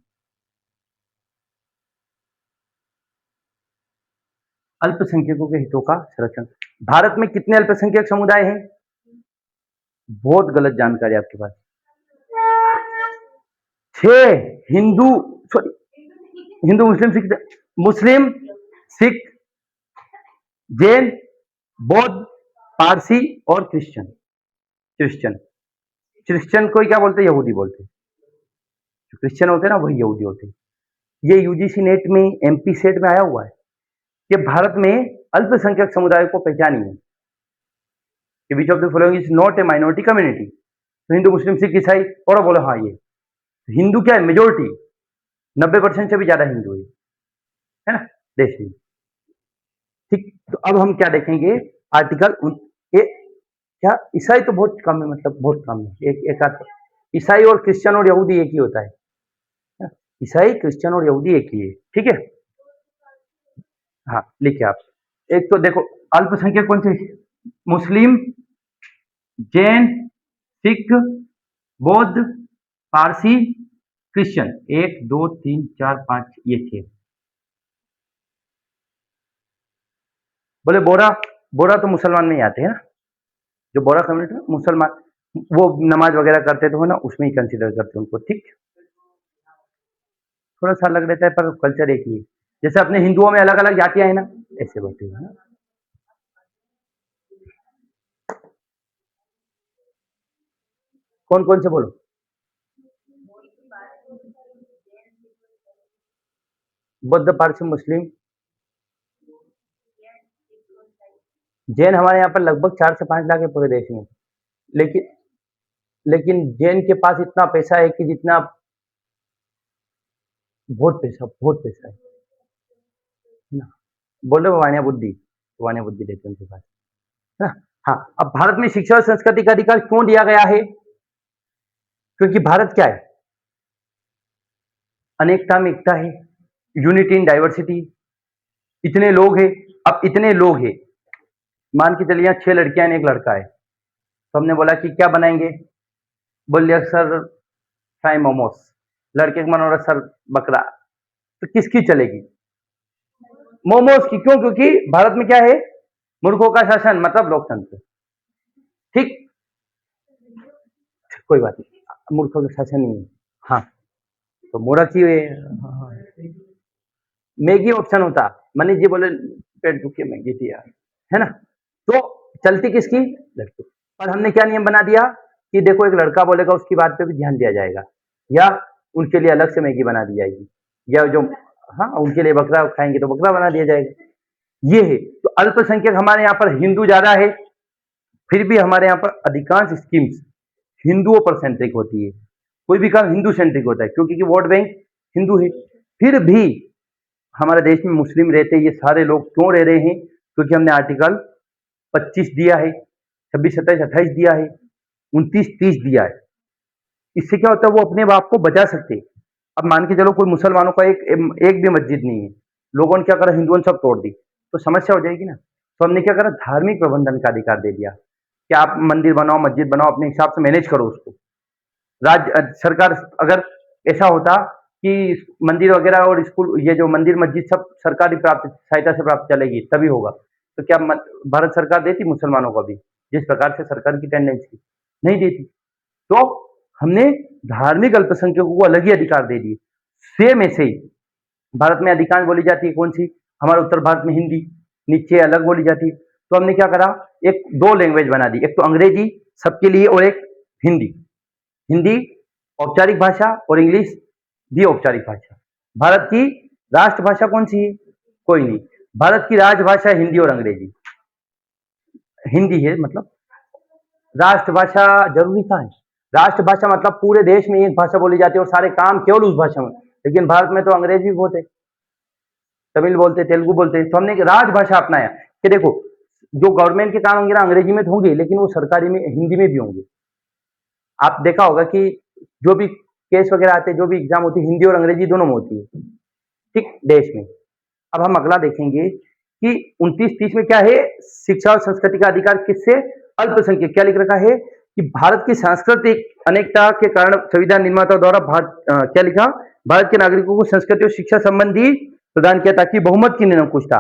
[SPEAKER 1] अल्पसंख्यकों के हितों का संरक्षण। भारत में कितने अल्पसंख्यक समुदाय हैं? बहुत गलत जानकारी आपके पास। 6 हिंदू, सॉरी हिंदू मुस्लिम सिख, मुस्लिम, सिख, जैन, बौद्ध, पारसी और क्रिश्चियन। क्रिश्चियन, क्रिश्चियन को क्या बोलते हैं? यहूदी बोलते हैं। जो क्रिश्चियन होते हैं ना वही यहूदी होते हैं। ये यूजीसी नेट में, एमपी सेट में आया हुआ है कि भारत में अल्पसंख्यक समुदाय को पहचानी है कि विच of the following is not a minority community. तो हिंदू, मुस्लिम, सिख, ईसाई, और बोलो हाँ ये हिंदू क्या है? मेजोरिटी, 90% से भी ज्यादा हिंदू है ना देश में। ठीक, तो अब हम क्या देखेंगे? आर्टिकल क्या ईसाई तो बहुत कम है, मतलब बहुत कम है, एक आध। ईसाई और क्रिश्चियन और यहूदी एक ही होता है। ईसाई, क्रिश्चियन और यहूदी एक ही है। ठीक है, हाँ लिखिए आप। एक तो देखो अल्पसंख्यक कौन से? मुस्लिम, जैन, सिख, बौद्ध, पारसी, क्रिश्चियन। 1 2 3 4 5 ये 6। बोले बोरा, बोरा तो मुसलमान में ही आते हैं ना, जो बोरा कम्युनिटी है मुसलमान, वो नमाज वगैरह करते तो है ना, उसमें ही कंसिडर करते हैं उनको। ठीक, थोड़ा सा अलग रहता है पर कल्चर एक ही है। जैसे अपने हिंदुओं में अलग अलग जातियां हैं ना, ऐसे बोलते हैं ना। कौन कौन से बोलो? बौद्ध, पारसी, मुस्लिम, जैन हमारे यहाँ पर लगभग 4 से 5 लाख है पूरे देश में। लेकिन लेकिन जैन के पास इतना पैसा है कि जितना, बहुत पैसा है ना। बोल रहे वाणिया बुद्धि, वाणिया बुद्धि देते हैं उनके पास, है ना। हाँ, अब भारत में शिक्षा और संस्कृति का अधिकार क्यों दिया गया है? क्योंकि भारत क्या है? अनेकता में एकता है, यूनिटी इन डाइवर्सिटी। इतने लोग हैं, अब इतने लोग हैं, मान के चलिए यहाँ 6 लड़कियां हैं, 1 लड़का है, तो हमने बोला कि क्या बनाएंगे? बोल दिया सर फ्राई मोमोस। लड़के का मन हो रहा सर बकरा, तो किसकी चलेगी? मोमोज की। क्यों? क्योंकि भारत में क्या है? मूर्खों का शासन, मतलब लोकतंत्र। ठीक, कोई बात नहीं, मूर्खों का शासन नहीं है। हाँ, तो मोरा की हाँ, मैगी ऑप्शन होता, मनीष जी बोले पेट दुखे मैगी थी यार, है ना। तो चलती किसकी? लड़की। और हमने क्या नियम बना दिया कि देखो एक लड़का बोलेगा उसकी बात पे भी ध्यान दिया जाएगा, या उनके लिए अलग से मैगी बना दी जाएगी, या जो, हाँ उनके लिए बकरा खाएंगे तो बकरा बना दिया जाएगा। ये है। तो अल्पसंख्यक हमारे यहाँ पर हिंदू ज्यादा है, फिर भी हमारे यहाँ पर अधिकांश स्कीम्स हिंदुओं पर सेंट्रिक होती है। कोई भी काम हिंदू सेंट्रिक होता है क्योंकि वोट बैंक हिंदू है। फिर भी हमारे देश में मुस्लिम रहते हैं, ये सारे लोग क्यों रह रहे हैं? क्योंकि हमने आर्टिकल 25 दिया है, 26, 27, 28 दिया है, 29, 30 दिया है। इससे क्या होता है? वो अपने बाप को बचा सकते हैं। अब मान के चलो कोई मुसलमानों का एक भी मस्जिद नहीं है, लोगों ने क्या करा? हिंदुओं ने सब तोड़ दी, तो समस्या हो जाएगी ना। तो हमने क्या करा? धार्मिक प्रबंधन का अधिकार दे दिया कि आप मंदिर बनाओ, मस्जिद बनाओ, अपने हिसाब से मैनेज करो उसको। राज्य सरकार, अगर ऐसा होता कि मंदिर वगैरह और स्कूल, ये जो मंदिर मस्जिद सब सरकारी प्राप्त सहायता से प्राप्त चलेगी तभी होगा, तो क्या भारत सरकार देती मुसलमानों को भी जिस प्रकार से सरकार की टेंडेंसी? नहीं देती। तो हमने धार्मिक अल्पसंख्यकों को अलग ही अधिकार दे दिए। सेम ऐसे ही भारत में अधिकांश बोली जाती है कौन सी? हमारे उत्तर भारत में हिंदी, नीचे अलग बोली जाती है। तो हमने क्या करा? एक 2 लैंग्वेज बना दी, एक तो अंग्रेजी सबके लिए और एक हिंदी। हिंदी औपचारिक भाषा और इंग्लिश भी औपचारिक भाषा। भारत की राष्ट्रभाषा कौन सी है? कोई नहीं। भारत की राजभाषा हिंदी और अंग्रेजी। हिंदी है मतलब राष्ट्रभाषा, जरूरी था है। राष्ट्रभाषा मतलब पूरे देश में एक भाषा बोली जाती है और सारे काम केवल उस भाषा में। लेकिन भारत में तो अंग्रेजी भी बहुत है, तमिल बोलते, तेलुगु बोलते। तो हमने राजभाषा अपनाया कि देखो जो गवर्नमेंट के काम होंगे ना अंग्रेजी में तो होंगे, लेकिन वो सरकारी में हिंदी में भी होंगे। आप देखा होगा कि जो भी केस वगैरह आते हैं, जो भी एग्जाम होती है, हिंदी और अंग्रेजी दोनों में होती है। ठीक, देश में। अब हम अगला देखेंगे कि 29-30 में क्या है? शिक्षा और संस्कृति का अधिकार किससे? अल्पसंख्यक। क्या लिख रखा है कि भारत की सांस्कृतिक अनेकता के कारण संविधान निर्माता द्वारा क्या लिखा? भारत के नागरिकों को संस्कृति और शिक्षा संबंधी प्रदान किया ताकि बहुमत की निरंकुशता,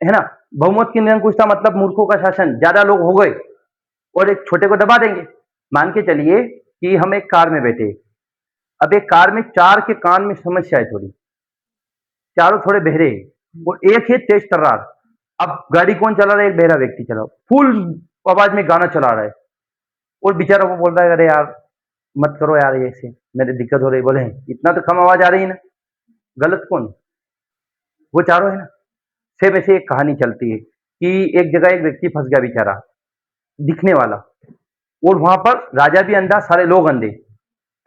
[SPEAKER 1] है ना। बहुमत की निरंकुशता मतलब मूर्खों का शासन, ज्यादा लोग हो गए और एक छोटे को दबा देंगे। मान के चलिए कि हम एक कार में बैठे, अब एक कार में 4 के कान में समस्या है थोड़ी, चारों थोड़े बहरे हैं और एक है तेज तर्रार। अब गाड़ी कौन चला रहा है? एक बहरा व्यक्ति चला, फुल आवाज में गाना चला रहा है और बेचारा वो बोल रहा है अरे यार मत करो यार, ये ऐसे मेरे दिक्कत हो रही। बोले इतना तो कम आवाज आ रही है ना, गलत कौन? वो चारों है ना। सेम ऐसे एक कहानी चलती है कि एक जगह एक व्यक्ति फंस गया बेचारा, दिखने वाला, और वहां पर राजा भी अंधा, सारे लोग अंधे।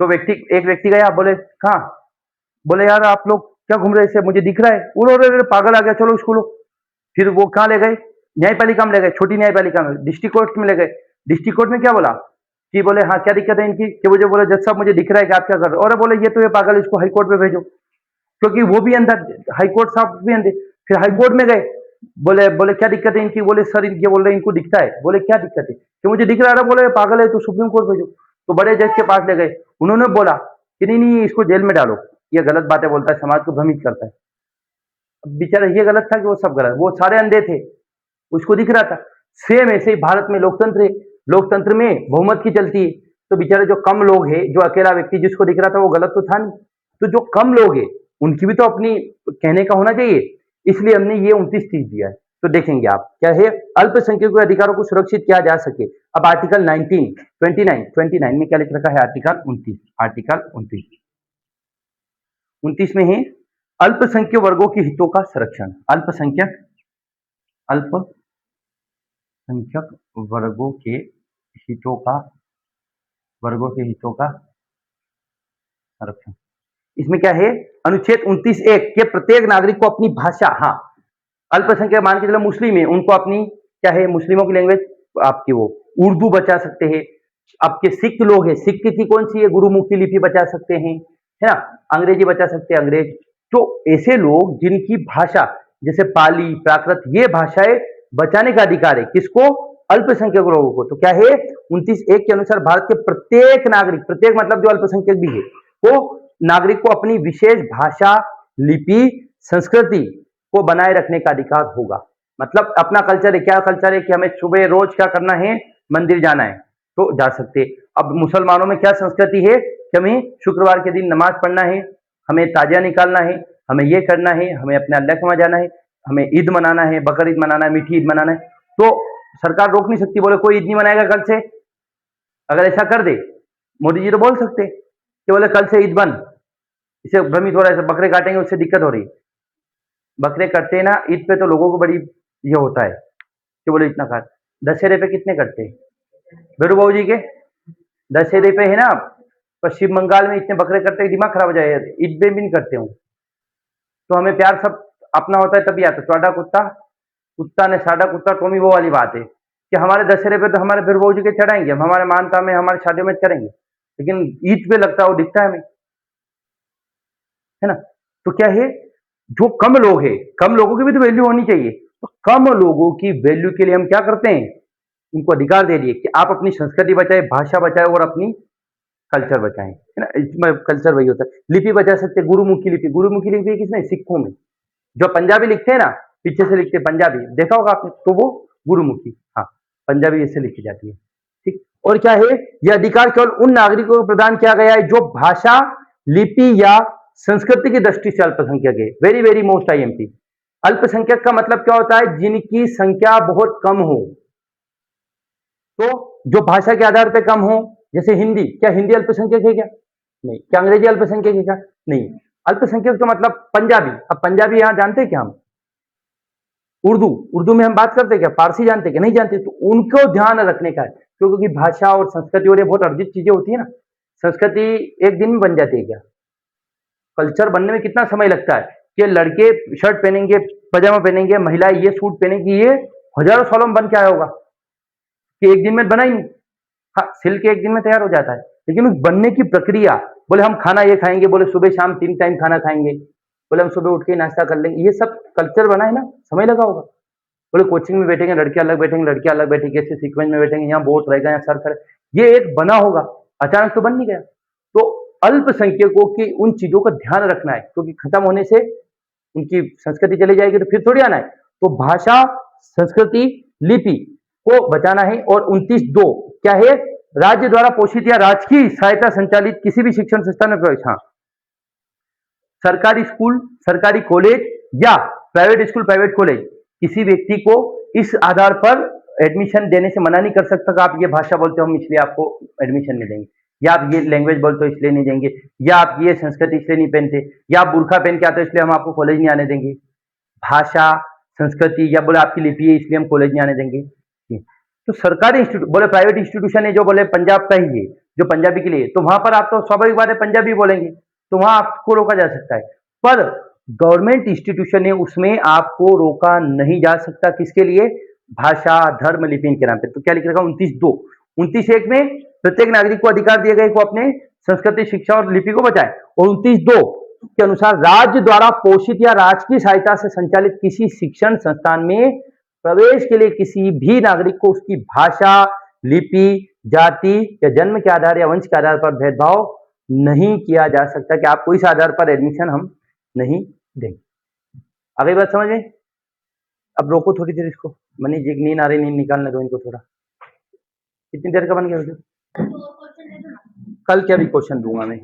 [SPEAKER 1] तो एक व्यक्ति गया, बोले कहाँ? बोले यार आप लोग क्या घूम रहे हैं, मुझे दिख रहा है। उन्होंने पागल आ गया, चलो इसको लो। फिर वो कहाँ ले गए? न्यायपालिका में ले गए, छोटी न्यायपालिका में, डिस्ट्रिक्ट कोर्ट में ले गए। डिस्ट्रिक्ट कोर्ट में क्या बोला कि बोले हाँ क्या दिक्कत है इनकी, कि मुझे बोले जज साहब मुझे दिख रहा है कि आप क्या कर रहे हो। और बोले ये तो ये पागल, इसको हाई कोर्ट में भेजो, क्योंकि वो भी अंधा, हाई कोर्ट साहब भी अंधे। फिर हाई कोर्ट में गए, बोले बोले क्या दिक्कत है इनकी। बोले सर इनके बोल रहे इनको दिखता है। बोले क्या दिक्कत है? कि मुझे दिख रहा है। बोले पागल है तो सुप्रीम कोर्ट भेजो। तो बड़े जज के पास ले गए, उन्होंने बोला कि नहीं नहीं इसको जेल में डालो, ये गलत बातें बोलता है, समाज को भ्रमित करता है। अब बेचारा ये गलत था कि वो सब गलत, वो सारे अंधे थे, उसको दिख रहा था। सेम ऐसे ही भारत में लोकतंत्र है, लोकतंत्र में बहुमत की चलती है। तो बेचारे जो कम लोग हैं, जो अकेला व्यक्ति जिसको दिख रहा था वो गलत तो था नहीं, तो जो कम लोग हैं उनकी भी तो अपनी कहने का होना चाहिए। इसलिए हमने ये 29 दिया है। तो देखेंगे आप क्या है, अल्पसंख्यकों के अधिकारों को सुरक्षित किया जा सके। अब आर्टिकल 19 29 में क्या लिख रखा है? आर्टिकल 29, आर्टिकल 29 में है अल्पसंख्यक वर्गों के हितों का संरक्षण। अल्पसंख्यक वर्गों के हितों का संरक्षण। इसमें क्या है? अनुच्छेद 29(1) के प्रत्येक नागरिक को अपनी भाषा, हाँ अल्पसंख्यक मान के चलो मुस्लिम है, उनको अपनी क्या है, मुस्लिमों की लैंग्वेज आपकी वो उर्दू बचा सकते हैं। आपके सिख लोग हैं, सिख की कौन सी है? गुरुमुखी लिपि बचा सकते हैं, है ना। अंग्रेजी बचा सकते हैं, अंग्रेज। तो ऐसे लोग जिनकी भाषा जैसे पाली, प्राकृत, ये भाषाएं बचाने का अधिकार है किसको? अल्पसंख्यक लोगों को। तो क्या है? 29(1) के अनुसार भारत के प्रत्येक नागरिक, प्रत्येक मतलब जो अल्पसंख्यक भी है, वो नागरिक को अपनी विशेष भाषा, लिपि, संस्कृति को बनाए रखने का अधिकार होगा। मतलब अपना कल्चर है, क्या कल्चर है कि हमें सुबह रोज क्या करना है? मंदिर जाना है तो जा सकते। अब मुसलमानों में क्या संस्कृति है कि हमें शुक्रवार के दिन नमाज पढ़ना है, हमें ताजिया निकालना है, हमें ये करना है, हमें अपने अल्लाह के वहां जाना है, हमें ईद मनाना है, बकर ईद मनाना है, मीठी ईद मनाना है। तो सरकार रोक नहीं सकती, बोले कोई ईद नहीं मनाएगा कल से। अगर ऐसा कर दे मोदी जी तो बोल सकते कि बोले कल से ईद बंद, इसे भ्रमित हो रहा है, बकरे काटेंगे उससे दिक्कत हो रही। बकरे कटते हैं ना ईद पे तो लोगों को बड़ी ये होता है कि बोले इतना काट। दशहरे पे कितने कटते हैं? बेरू बाबू जी के दशहरे पे है ना, पश्चिम बंगाल में इतने बकरे कटते हैं दिमाग खराब हो जाए। ईद पे भी नहीं करते हूँ। तो हमें प्यार सब अपना होता है तभी आता है। साडा कुत्ता, कुत्ता ने साडा कुत्ता, टोमी वो वाली बात है कि हमारे दशहरे पे तो हमारे बेरू बाबू जी के चढ़ाएंगे, हम हमारे मानता में, हमारे शादियों में करेंगे, लेकिन ईद पे लगता है वो दिखता है हमें, है ना। तो क्या है, जो कम लोग हैं, कम लोगों की भी तो वैल्यू होनी चाहिए। तो कम लोगों की वैल्यू के लिए हम क्या करते हैं? उनको अधिकार दे दिए कि आप अपनी संस्कृति बचाए, भाषा बचाए और अपनी कल्चर बचाएं, है ना। इसमें कल्चर वही होता है। लिपि बचा सकते, गुरुमुखी लिपि। गुरुमुखी लिपि किसमें? सिखों में। जो पंजाबी लिखते हैं ना, पीछे से लिखते हैं पंजाबी, देखा होगा आपने, तो वो गुरुमुखी, हाँ पंजाबी ऐसे लिखी जाती है, ठीक। और क्या है, यह अधिकार केवल उन नागरिकों को प्रदान किया गया है जो भाषा, लिपि या संस्कृति की दृष्टि से अल्पसंख्यक है। Very very most IMP. अल्पसंख्यक का मतलब क्या होता है? जिनकी संख्या बहुत कम हो। तो जो भाषा के आधार पर कम हो, जैसे हिंदी, क्या हिंदी अल्पसंख्यक है क्या? नहीं। क्या अंग्रेजी अल्पसंख्यक है क्या? नहीं। अल्पसंख्यक तो मतलब पंजाबी। अब पंजाबी यहां जानते हैं क्या हम? उर्दू, उर्दू में हम बात करते हैं क्या? फारसी जानते क्या? नहीं जानते। तो उनको ध्यान रखने का है, क्योंकि भाषा और संस्कृति और ये बहुत अर्जित चीजें होती है ना। संस्कृति एक दिन में बन जाती है क्या? कल्चर बनने में कितना समय लगता है कि लड़के शर्ट पहनेंगे, पजामा पहनेंगे, महिलाएं ये सूट पहनेंगी, ये हजारों सालों में बन के आया होगा कि एक दिन में बना ही नहीं। हाँ, सिल के एक दिन में तैयार हो जाता है, लेकिन उस बनने की प्रक्रिया, बोले हम खाना ये खाएंगे, बोले सुबह शाम 3 टाइम खाना खाएंगे, बोले हम सुबह उठ के नाश्ता कर लेंगे, ये सब कल्चर बना है ना, समय लगा होगा। बोले कोचिंग में बैठेंगे लड़के अलग बैठेंगे, लड़के अलग बैठेंगे, ऐसे सीक्वेंस में बैठेंगे, यहाँ बोट रहेगा, यहाँ सर खड़े, ये एक बना होगा, अचानक तो बन नहीं गया। तो अल्पसंख्यकों की उन चीजों का ध्यान रखना है, क्योंकि खत्म होने से उनकी संस्कृति चली जाएगी तो फिर थोड़ी आना है। तो भाषा, संस्कृति, लिपि को बचाना है। और 29(2) क्या है? राज्य द्वारा पोषित या राजकीय सहायता संचालित किसी भी शिक्षण संस्थान में प्रवेश। हाँ, सरकारी स्कूल, सरकारी कॉलेज या प्राइवेट स्कूल, प्राइवेट कॉलेज किसी व्यक्ति को इस आधार पर एडमिशन देने से मना नहीं कर सकता कि आप ये भाषा बोलते हो हम इसलिए आपको एडमिशन नहीं देंगे, या आप ये लैंग्वेज बोलते हो इसलिए नहीं देंगे, या आप ये संस्कृति इसलिए नहीं पहनते, या आप बुर्खा पहन के आते हो इसलिए हम आपको कॉलेज नहीं आने देंगे। भाषा, संस्कृति, या बोले आपकी लिपि है इसलिए हम कॉलेज नहीं आने देंगे। तो सरकारी इंस्टीट्यूट बोले प्राइवेट इंस्टीट्यूशन है जो बोले पंजाब का ही है, जो पंजाबी के लिए, तो वहां पर आप तो स्वाभाविक बात है पंजाबी बोलेंगे, तो वहां आपको रोका जा सकता है। पर गवर्नमेंट इंस्टीट्यूशन है उसमें आपको रोका नहीं जा सकता, किसके लिए? भाषा, धर्म, लिपि के नाम पे। तो क्या लिख रखा 29(2), 29(1) में प्रत्येक नागरिक को अधिकार दिए गए को अपने संस्कृति, शिक्षा और लिपि को बचाए, और 29(2) के अनुसार राज्य द्वारा पोषित या राज्य की सहायता से संचालित किसी शिक्षण संस्थान में प्रवेश के लिए किसी भी नागरिक को उसकी भाषा, लिपि, जाति या जन्म के आधार या वंश के आधार पर भेदभाव नहीं किया जा सकता कि आपको इस आधार पर एडमिशन हम नहीं देंगे। अगली बात समझ में? अब रोको थोड़ी देर इसको, मनी जी नींद आ रही, नींद निकालने दो इनको थोड़ा। कितनी देर का बन गया? कल क्या भी क्वेश्चन दूंगा मैं।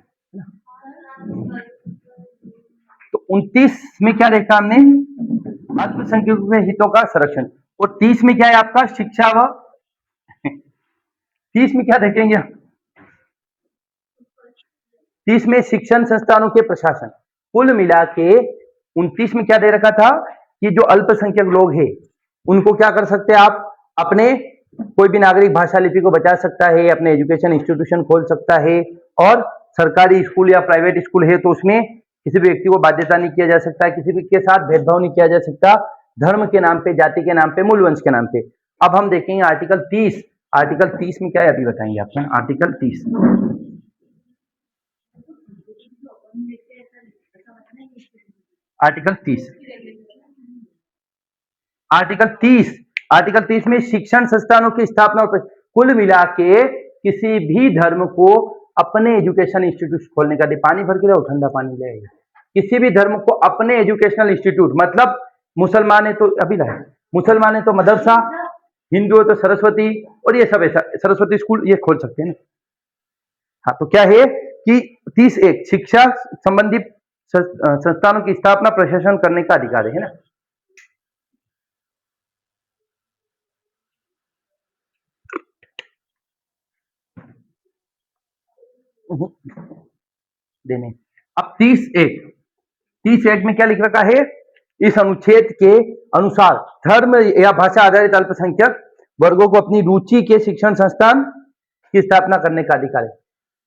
[SPEAKER 1] तो 29 में क्या देखा हमने? अल्पसंख्यकों के हितों का संरक्षण। और 30 में क्या है आपका? शिक्षा व 30 में क्या देखेंगे? 30 में शिक्षण संस्थानों के प्रशासन। कुल मिला के 29 में क्या दे रखा था कि जो अल्पसंख्यक लोग हैं उनको क्या कर सकते हैं आप? अपने कोई भी नागरिक भाषा लिपि को बचा सकता है, अपने एजुकेशन इंस्टीट्यूशन खोल सकता है, और सरकारी स्कूल या प्राइवेट स्कूल है तो उसमें किसी भी व्यक्ति को बाध्यता नहीं किया जा सकता है, किसी भी के साथ भेदभाव नहीं किया जा सकता, धर्म के नाम पे, जाति के नाम पे, मूल वंश के नाम पे। अब हम देखेंगे आर्टिकल 30। आर्टिकल 30 में क्या है अभी बताएंगे आपको। आर्टिकल 30 आर्टिकल 30 आर्टिकल 30 आर्टिकल 30 में शिक्षण संस्थानों की स्थापना और कुल मिला के किसी भी धर्म को अपने एजुकेशन इंस्टीट्यूट खोलने का, पानी भर के रहो ठंडा पानी ले आएगा। किसी भी धर्म को अपने एजुकेशनल इंस्टीट्यूट, मतलब मुसलमान है तो अभी लाए, मुसलमान है तो मदरसा, हिंदू है तो सरस्वती, और ये सब ऐसा सरस्वती स्कूल ये खोल सकते हैं ना। हाँ, तो क्या है कि 30(1) शिक्षा संबंधी संस्थानों की स्थापना प्रशासन करने का अधिकार है ना। देने अब 30(1) में क्या लिख रखा है? इस अनुच्छेद के अनुसार धर्म या भाषा आधारित अल्पसंख्यक वर्गों को अपनी रुचि के शिक्षण संस्थान की स्थापना करने का अधिकार है।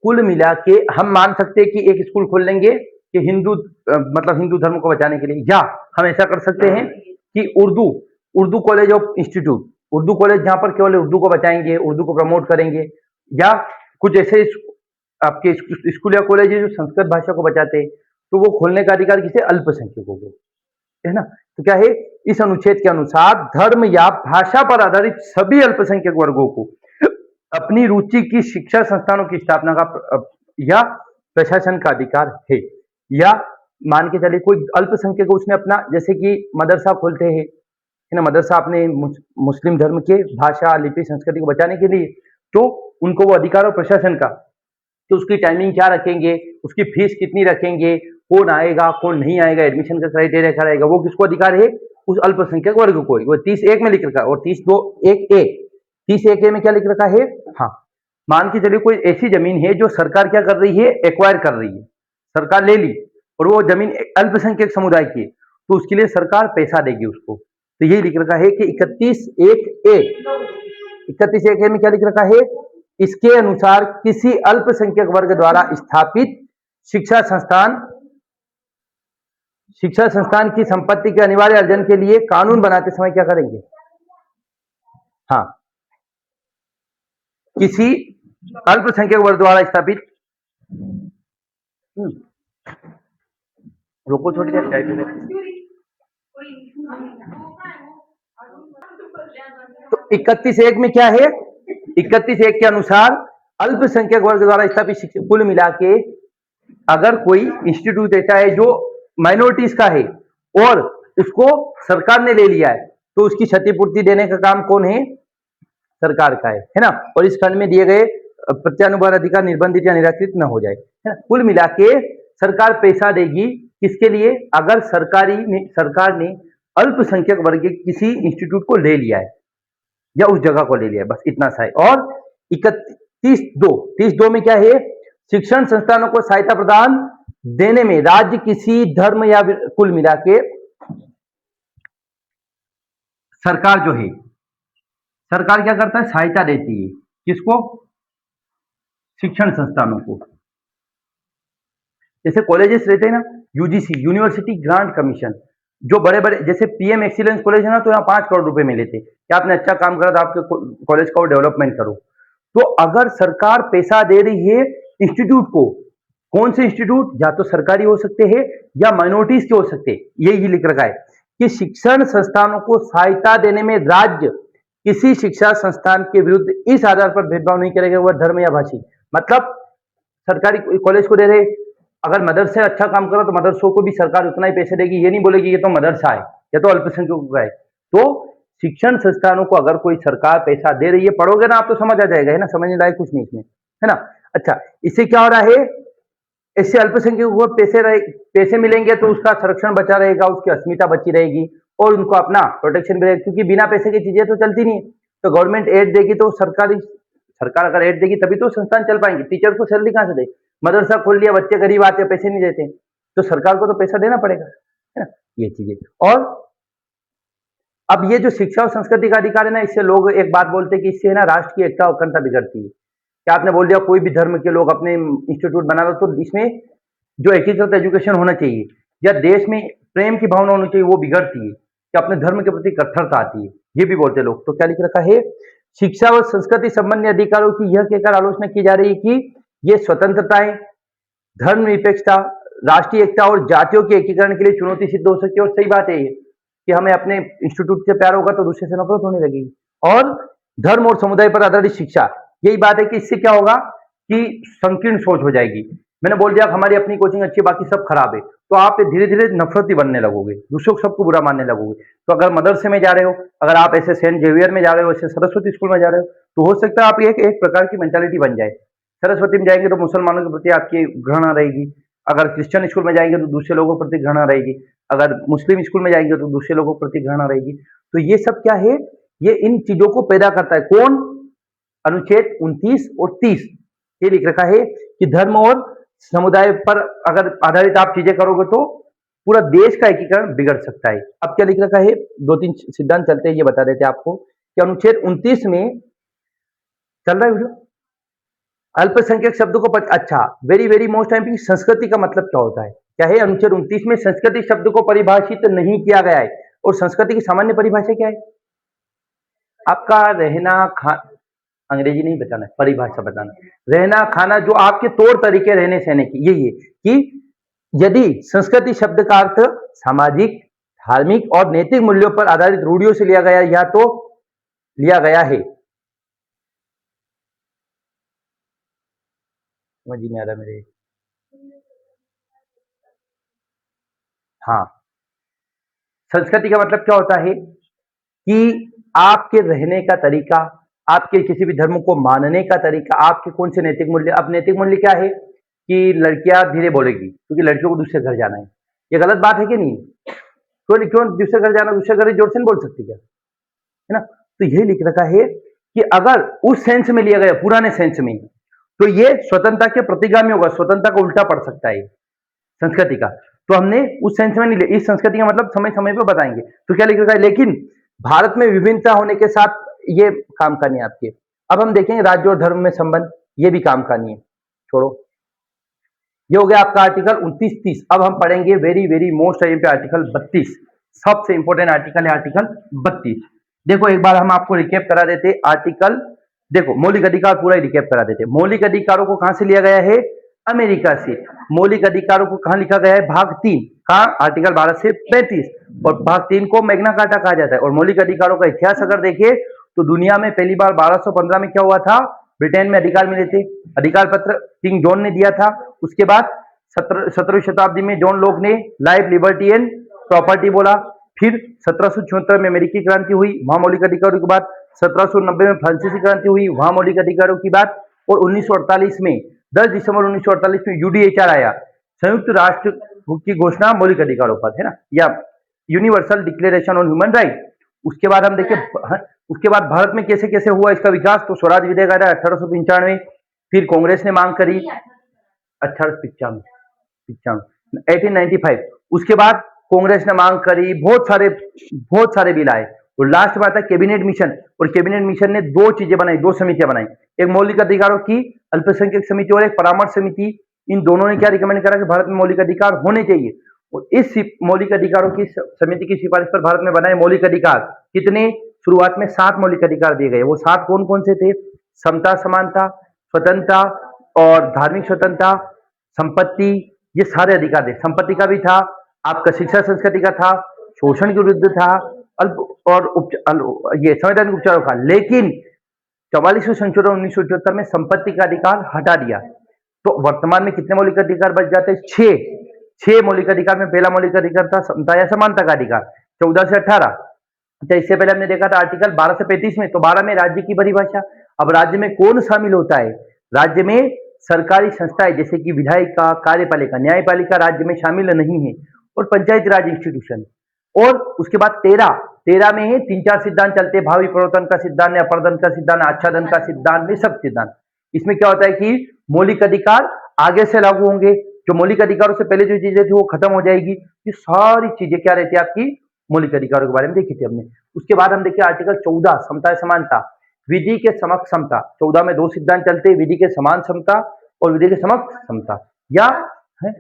[SPEAKER 1] कुल मिला के हम मान सकते हैं कि एक स्कूल खोल लेंगे कि मतलब हिंदू धर्म को बचाने के लिए, या हम ऐसा कर सकते हैं कि Urdu college of institute, Urdu college जहां पर केवल उर्दू को बचाएंगे, उर्दू को प्रमोट करेंगे, या कुछ ऐसे आपके स्कूल या कॉलेज है जो संस्कृत भाषा को बचाते हैं, तो वो खोलने का अधिकार किसे? अल्पसंख्यकों को है ना। तो क्या है? इस अनुच्छेद के अनुसार धर्म या भाषा पर आधारित सभी अल्पसंख्यक वर्गों को अपनी रुचि की शिक्षा संस्थानों की स्थापना का या प्रशासन का अधिकार है। या मान के चलिए कोई अल्पसंख्यक उसने अपना, जैसे कि मदरसा खोलते हैं है ना, मदरसा अपने मुस्लिम धर्म के भाषा, लिपि, संस्कृति को बचाने के लिए, तो उनको वो अधिकार और प्रशासन का, तो उसकी टाइमिंग क्या रखेंगे, उसकी फीस कितनी रखेंगे, कौन आएगा कौन नहीं आएगा, एडमिशन का क्राइटेरिया क्या रहेगा, वो किसको अधिकार है? उस अल्पसंख्यक वर्ग को। वो 30(1) में लिख रखा है। और 30(1) में क्या लिख रखा है? हाँ, मान के चलिए कोई ऐसी जमीन है जो सरकार क्या कर रही है? एक्वायर कर रही है, सरकार ले ली, और वो जमीन अल्पसंख्यक समुदाय की है, तो उसके लिए सरकार पैसा देगी उसको। तो यही लिख रखा है कि 31(1) में क्या लिख रखा है? इसके अनुसार किसी अल्पसंख्यक वर्ग द्वारा स्थापित शिक्षा संस्थान की संपत्ति के अनिवार्य अर्जन के लिए कानून बनाते समय क्या करेंगे? हाँ, किसी अल्पसंख्यक वर्ग द्वारा स्थापित, रोको थोड़ी देर, तो 31(1) में क्या है? 31(1) के अनुसार अल्पसंख्यक वर्ग द्वारा स्थापित शिक्षा, कुल मिला के अगर कोई इंस्टीट्यूट ऐसा है जो माइनॉरिटीज का है और उसको सरकार ने ले लिया है, तो उसकी क्षतिपूर्ति देने का काम कौन है? सरकार का है ना। और इस खंड में दिए गए प्रत्यानुभार अधिकार निर्बंधित या निराकृत न हो जाए, है ना। कुल मिला के सरकार पैसा देगी किसके लिए? अगर सरकार ने अल्पसंख्यक वर्ग के किसी इंस्टीट्यूट को ले लिया है या उस जगह को ले लिया है, बस इतना सा है। और 31(2) में क्या है? शिक्षण संस्थानों को सहायता प्रदान देने में राज्य किसी धर्म या कुल मिला के सरकार जो है, सरकार क्या करता है? सहायता देती है। किसको? शिक्षण संस्थानों को। जैसे कॉलेजेस रहते हैं ना, यूजीसी, यूनिवर्सिटी ग्रांट कमीशन, जो बड़े बड़े जैसे पीएम एक्सीलेंस कॉलेज है ना, तो यहाँ 5 करोड़ रुपए मिले थे कि आपने अच्छा काम करा तो आपके कॉलेज का डेवलपमेंट करो। तो अगर सरकार पैसा दे रही है इंस्टीट्यूट को, कौन से इंस्टीट्यूट? या तो सरकारी हो सकते हैं या माइनॉरिटीज के हो सकते हैं। यही लिख रखा है कि शिक्षण संस्थानों को सहायता देने में राज्य किसी शिक्षा संस्थान के विरुद्ध इस आधार पर भेदभाव नहीं करेगा वह धर्म या भाषी। मतलब सरकारी कॉलेज को दे रहे, अगर मदरसे अच्छा काम करो तो मदरसों को भी सरकार उतना ही पैसे देगी। ये नहीं बोलेगी ये तो मदरसा है, ये तो अल्पसंख्यकों का है। तो शिक्षण संस्थानों को अगर कोई सरकार पैसा दे रही है, पढ़ोगे ना आप तो समझ आ जाएगा, है ना, समझने लायक कुछ नहीं इसमें, है ना। अच्छा, इससे क्या हो रहा है? इससे अल्पसंख्यकों को पैसे मिलेंगे तो उसका संरक्षण बचा रहेगा, उसकी अस्मिता बची रहेगी और उनको अपना प्रोटेक्शन भी रहेगा, क्योंकि बिना पैसे की चीजें तो चलती नहीं है। तो गवर्नमेंट एड देगी तो सरकार अगर एड देगी तभी तो संस्थान चल पाएंगे। टीचर को सैलरी कहां से दे? मदरसा खोल लिया, बच्चे गरीब आते हैं, पैसे नहीं देते, तो सरकार को तो पैसा देना पड़ेगा, है ना, ये चीजें। और अब ये जो शिक्षा और संस्कृति का अधिकार है ना, इससे लोग एक बात बोलते हैं कि इससे है ना राष्ट्र की एकता और अखंडता बिगड़ती है। क्या आपने बोल दिया कोई भी धर्म के लोग अपने इंस्टीट्यूट बना लो, तो इसमें जो एकीकृत एजुकेशन होना चाहिए या देश में प्रेम की भावना होनी चाहिए वो बिगड़ती है, कि अपने धर्म के प्रति कट्टरता आती है, ये भी बोलते लोग। तो क्या लिख रखा है? शिक्षा और संस्कृति संबंधी अधिकारों की यह कहकर आलोचना की जा रही है कि ये स्वतंत्रताएं, धर्मनिरपेक्षता, राष्ट्रीय एकता और जातियों के एकीकरण के लिए चुनौती सिद्ध हो सकती है। और सही बात है ये कि हमें अपने इंस्टीट्यूट से प्यार होगा तो दूसरे से नफरत होने लगेगी। और धर्म और समुदाय पर आधारित शिक्षा, यही बात है कि इससे क्या होगा कि संकीर्ण सोच हो जाएगी। मैंने बोल दिया हमारी अपनी कोचिंग अच्छी बाकी सब खराब है, तो आप धीरे धीरे नफरती बनने लगोगे, दूसरों को सबको बुरा मानने लगोगे। तो अगर मदरसे में जा रहे हो, अगर आप ऐसे सेंट जेवियर में जा रहे हो, ऐसे सरस्वती स्कूल में जा रहे हो, तो हो सकता है आप एक प्रकार की मेंटालिटी बन जाए। सरस्वती में जाएंगे तो मुसलमानों के प्रति आपकी घृणा रहेगी, अगर क्रिश्चियन स्कूल में जाएंगे तो दूसरे लोगों के प्रति घृणा रहेगी, अगर मुस्लिम स्कूल में जाएंगे तो दूसरे लोगों के प्रति घृणा रहेगी। तो ये सब क्या है? ये इन चीजों को पैदा करता है। कौन? अनुच्छेद 29 और 30 ये लिख रखा है कि धर्म और समुदाय पर अगर आधारित आप चीजें करोगे तो पूरा देश का एकीकरण बिगड़ सकता है। अब क्या लिख रखा है? 2-3 सिद्धांत चलते हैं, ये बता देते हैं आपको कि अनुच्छेद 29 में चल रहा है वीडियो, अल्पसंख्यक शब्द को अच्छा, वेरी वेरी मोस्ट टाइम, संस्कृति का मतलब क्या होता है? क्या है? अनुच्छेद 29 में संस्कृति शब्द को परिभाषित नहीं किया गया है। और संस्कृति की सामान्य परिभाषा क्या है? आपका रहना अंग्रेजी नहीं बताना, परिभाषा बताना। रहना खाना, जो आपके तौर तरीके रहने सहने की, यही है कि यदि संस्कृति शब्द का अर्थ सामाजिक, धार्मिक और नैतिक मूल्यों पर आधारित रूढ़ियों से लिया गया या तो लिया गया है। समझ नहीं आ रहा मेरे? हाँ, संस्कृति का मतलब क्या होता है कि आपके रहने का तरीका, आपके किसी भी धर्म को मानने का तरीका, आपके कौन से नैतिक मूल्य। अब नैतिक मूल्य क्या है कि लड़कियां धीरे बोलेगी क्योंकि लड़कियों को दूसरे घर जाना है, ये गलत बात है कि नहीं? क्यों दूसरे घर जाना? दूसरे घर जोर से नहीं बोल सकती क्या, है ना? तो यही लिख रखा है कि अगर उस सेंस में लिया गया, पुराने सेंस में, तो ये स्वतंत्रता के प्रतिगामी होगा, स्वतंत्रता का उल्टा पड़ सकता है संस्कृति का। तो हमने उस सेंस में नहीं लिया। इस संस्कृति का मतलब समय समय पर बताएंगे। तो क्या लिख रखा है? लेकिन भारत में विभिन्नता होने के साथ ये काम का नहीं है आपके। अब हम देखेंगे राज्य और धर्म में संबंध, ये भी काम का नहीं है, छोड़ो। ये हो गया आपका आर्टिकल 29-30। अब हम पढ़ेंगे वेरी वेरी मोस्ट टाइम पे आर्टिकल 32, सबसे इंपॉर्टेंट आर्टिकल है आर्टिकल 32। देखो एक बार हम आपको रिकेप करा देते आर्टिकल, देखो मौलिक अधिकार पूरा रिकेप करा देते। मौलिक अधिकारों को कहां से लिया गया है? अमेरिका से। मौलिक अधिकारों को कहां लिखा गया है? भाग 3 कहां? आर्टिकल 12 से 35। और भाग 3 को मैग्ना कार्टा कहा जाता है। और मौलिक अधिकारों का इतिहास अगर देखें तो दुनिया में पहली बार 1215 में क्या हुआ था? ब्रिटेन में अधिकार मिले थे, अधिकार पत्र किंग जॉन ने दिया था। उसके बाद 17वीं शताब्दी में जॉन लॉक ने लाइफ, लिबर्टी एंड प्रॉपर्टी बोला। फिर 1776 में अमेरिकी क्रांति हुई, वहां मौलिक अधिकारों की बात। 1790 में फ्रांसीसी क्रांति हुई, वहां मौलिक अधिकारों की बात। और 1948 में 10 दिसंबर 1948 में यूडीएचआर आया, संयुक्त राष्ट्र की घोषणा मौलिक अधिकारों पर, है ना, या universal declaration on human right. उसके बाद हम देखें उसके बाद भारत में कैसे कैसे हुआ इसका विकास, तो स्वराज विधेयक आया 1895, फिर कांग्रेस ने मांग करी 1895, उसके बाद कांग्रेस ने मांग करी, बहुत सारे बिल आए, और लास्ट में आता है कैबिनेट मिशन, और कैबिनेट मिशन ने दो चीजें बनाई, दो समितियां बनाई, एक मौलिक अधिकारों की अल्पसंख्यक समिति और एक परामर्श समिति। इन दोनों ने क्या रिकमेंड करा कि भारत में मौलिक अधिकार होने चाहिए, और इस मौलिक अधिकारों की समिति की सिफारिश पर भारत में बनाए मौलिक अधिकार। कितने? शुरुआत में 7 मौलिक अधिकार दिए गए। वो 7 कौन कौन से थे? समता, समानता, स्वतंत्रता और धार्मिक स्वतंत्रता, संपत्ति, ये सारे अधिकार थे। संपत्ति का भी था, आपका शिक्षा संस्कृति का था, शोषण के विरुद्ध था, ये संवैधानिक उपचारों का। लेकिन 44वें संशोधन 1974 में संपत्ति का अधिकार हटा दिया, तो वर्तमान में कितने मौलिक अधिकार बच जाते हैं? 6 मौलिक अधिकार में पहला मौलिक अधिकार था समता या समानता का अधिकार, 14 से 18। अच्छा, इससे पहले हमने देखा था आर्टिकल 12 से 35 में, तो 12 में राज्य की परिभाषा। अब राज्य में कौन शामिल होता है? राज्य में सरकारी संस्थाएं जैसे कि विधायिका, कार्यपालिका, न्यायपालिका राज्य में शामिल नहीं है, और पंचायती राज इंस्टीट्यूशन। और उसके बाद 13 में है 3-4 सिद्धांत चलते हैं, भावी परिवर्तन का सिद्धांत, अपरदन का सिद्धांत, आच्छादन का सिद्धांत, ये सब सिद्धांत। इसमें क्या होता है कि मौलिक अधिकार आगे से लागू होंगे, जो मौलिक अधिकारों से पहले जो चीजें थी वो खत्म हो जाएगी। ये सारी चीजें क्या रहती है आपकी मौलिक अधिकारों के बारे में देखी थी हमने। उसके बाद हम देखिए आर्टिकल 14 समता समानता, विधि के समक्ष समता। 14 में 2 सिद्धांत चलते हैं, विधि के समान समता और विधि के समक्ष समता। या है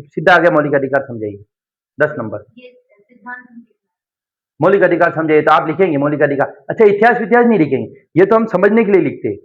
[SPEAKER 1] सीधा आगे मौलिक अधिकार समझाइए, 10 नंबर मौलिक अधिकार समझाइए, तो आप लिखेंगे मौलिक अधिकार। अच्छा, इतिहास नहीं लिखेंगे, ये तो हम समझने के लिए लिखते हैं।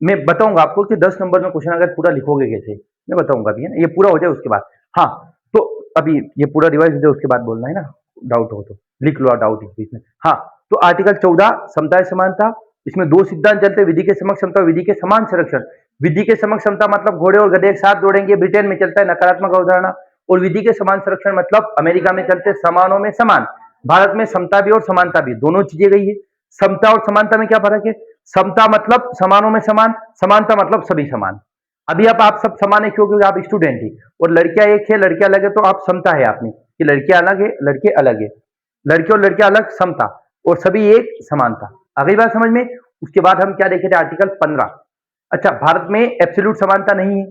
[SPEAKER 1] मैं बताऊंगा आपको कि 10 नंबर में क्वेश्चन अगर पूरा लिखोगे कैसे, मैं बताऊंगा अभी, है ना, ये पूरा हो जाए उसके बाद। हाँ, तो अभी ये पूरा रिवाइज हो जाए उसके बाद बोलना है ना, डाउट हो तो लिख लो, डाउट इस बीच में। हाँ, तो आर्टिकल 14 समता समानता, इसमें 2 सिद्धांत चलते हैं, विधि के समक्ष समता, विधि के समान संरक्षण। विधि के समक्ष समता मतलब घोड़े और गधे एक साथ दौड़ेंगे, ब्रिटेन में चलता है नकारात्मक अवधारणा। और विधि के समान संरक्षण मतलब अमेरिका में चलते समानों में समान। भारत में समता भी और समानता भी, दोनों चीजें गई है। समता और समानता में क्या फर्क है? समता मतलब समानों में समान, समानता मतलब सभी समान। अभी आप सब समान है क्योंकि आप स्टूडेंट ही, और लड़कियां एक है लड़कियां अलग है, तो आप समता है आपने कि लड़कियां अलग है लड़के अलग है, लड़के और लड़कियां अलग समता, और सभी एक समानता। अगली बात समझ में। उसके बाद हम क्या देखे थे? आर्टिकल 15। अच्छा, भारत में एब्सोल्यूट समानता नहीं है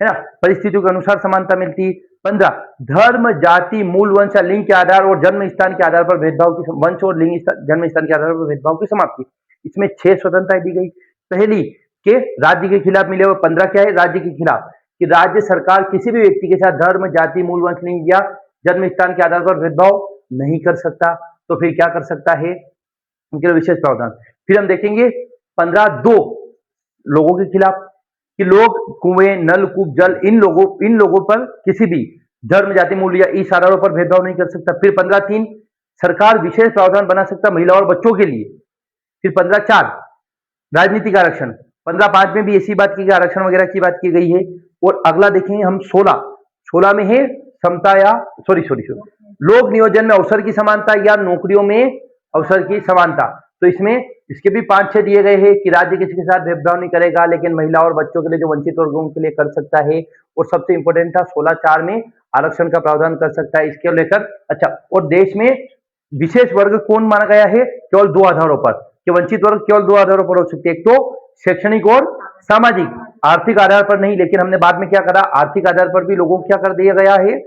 [SPEAKER 1] ना, परिस्थितियों के अनुसार समानता मिलती है। 15 धर्म, जाति, मूल वंश या लिंग के आधार और जन्म स्थान के आधार पर भेदभाव की, वंश और लिंग जन्म स्थान के आधार पर भेदभाव की समाप्ति। इसमें 6 स्वतंत्रताएं दी गई। पहली के राज्य के खिलाफ मिले हुए 15 क्या है? राज्य के खिलाफ, कि राज्य सरकार किसी भी व्यक्ति के साथ धर्म, जाति, मूल वंश, लिंग या जन्म स्थान के आधार पर भेदभाव नहीं कर सकता। तो फिर क्या कर सकता है? उनके लिए विशेष प्रावधान। फिर हम देखेंगे 15(2) लोगों के खिलाफ, कि लोग कुएं, नल, कूप, जल, इन लोगों पर किसी भी धर्म, जाति, मूल या इस आधारों पर भेदभाव नहीं कर सकता। फिर 15(3) सरकार विशेष प्रावधान बना सकता महिला और बच्चों के लिए। फिर 15(4) राजनीतिक आरक्षण। 15(5) में भी इसी बात की आरक्षण वगैरह की बात की गई है। और अगला देखेंगे हम 16 में है समता या लोक नियोजन में अवसर की समानता या नौकरियों में अवसर की समानता। तो इसमें इसके भी 5-6 दिए गए हैं कि राज्य किसी के साथ भेदभाव नहीं करेगा, लेकिन महिला और बच्चों के लिए जो वंचित वर्गों के लिए कर सकता है। और सबसे इंपॉर्टेंट था 16(4) में आरक्षण का प्रावधान कर सकता है, इसके लेकर। अच्छा, और देश में विशेष वर्ग कौन माना गया है? केवल 2 आधारों पर, कि वंचित वर्ग केवल 2 आधारों पर हो सकते हैं, एक तो शैक्षणिक और सामाजिक, आर्थिक आधार पर नहीं। लेकिन हमने बाद में क्या करा? आर्थिक आधार पर भी लोगों को क्या कर दिया गया है?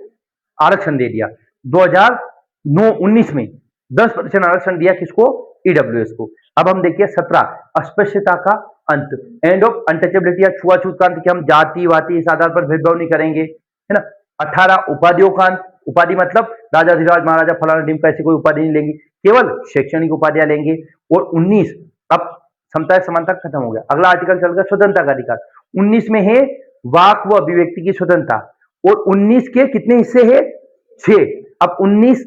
[SPEAKER 1] आरक्षण दे दिया। 2009-19 में 10% आरक्षण दिया, किसको? ईडब्ल्यूएस को। अब हम देखिए 17 अस्पृश्यता का अंत, एंड ऑफ अनटचेबिलिटी या छुआछूत का अंत, कि हम जाति वाति इस आधार पर भेदभाव नहीं करेंगे, है ना। 18 उपाधियों का अंत, उपाधि मतलब राजा धीराज महाराजा फलाना ढिमका ऐसी कोई उपाधि नहीं लेंगे, केवल शैक्षणिक उपाधियां लेंगे। और 19 अब समता समानता खत्म हो गया। अगला आर्टिकल चल गया स्वतंत्रता का अधिकार। 19 में है वाक व अभिव्यक्ति की स्वतंत्रता, और 19 के कितने हिस्से हैं? 6। अब 19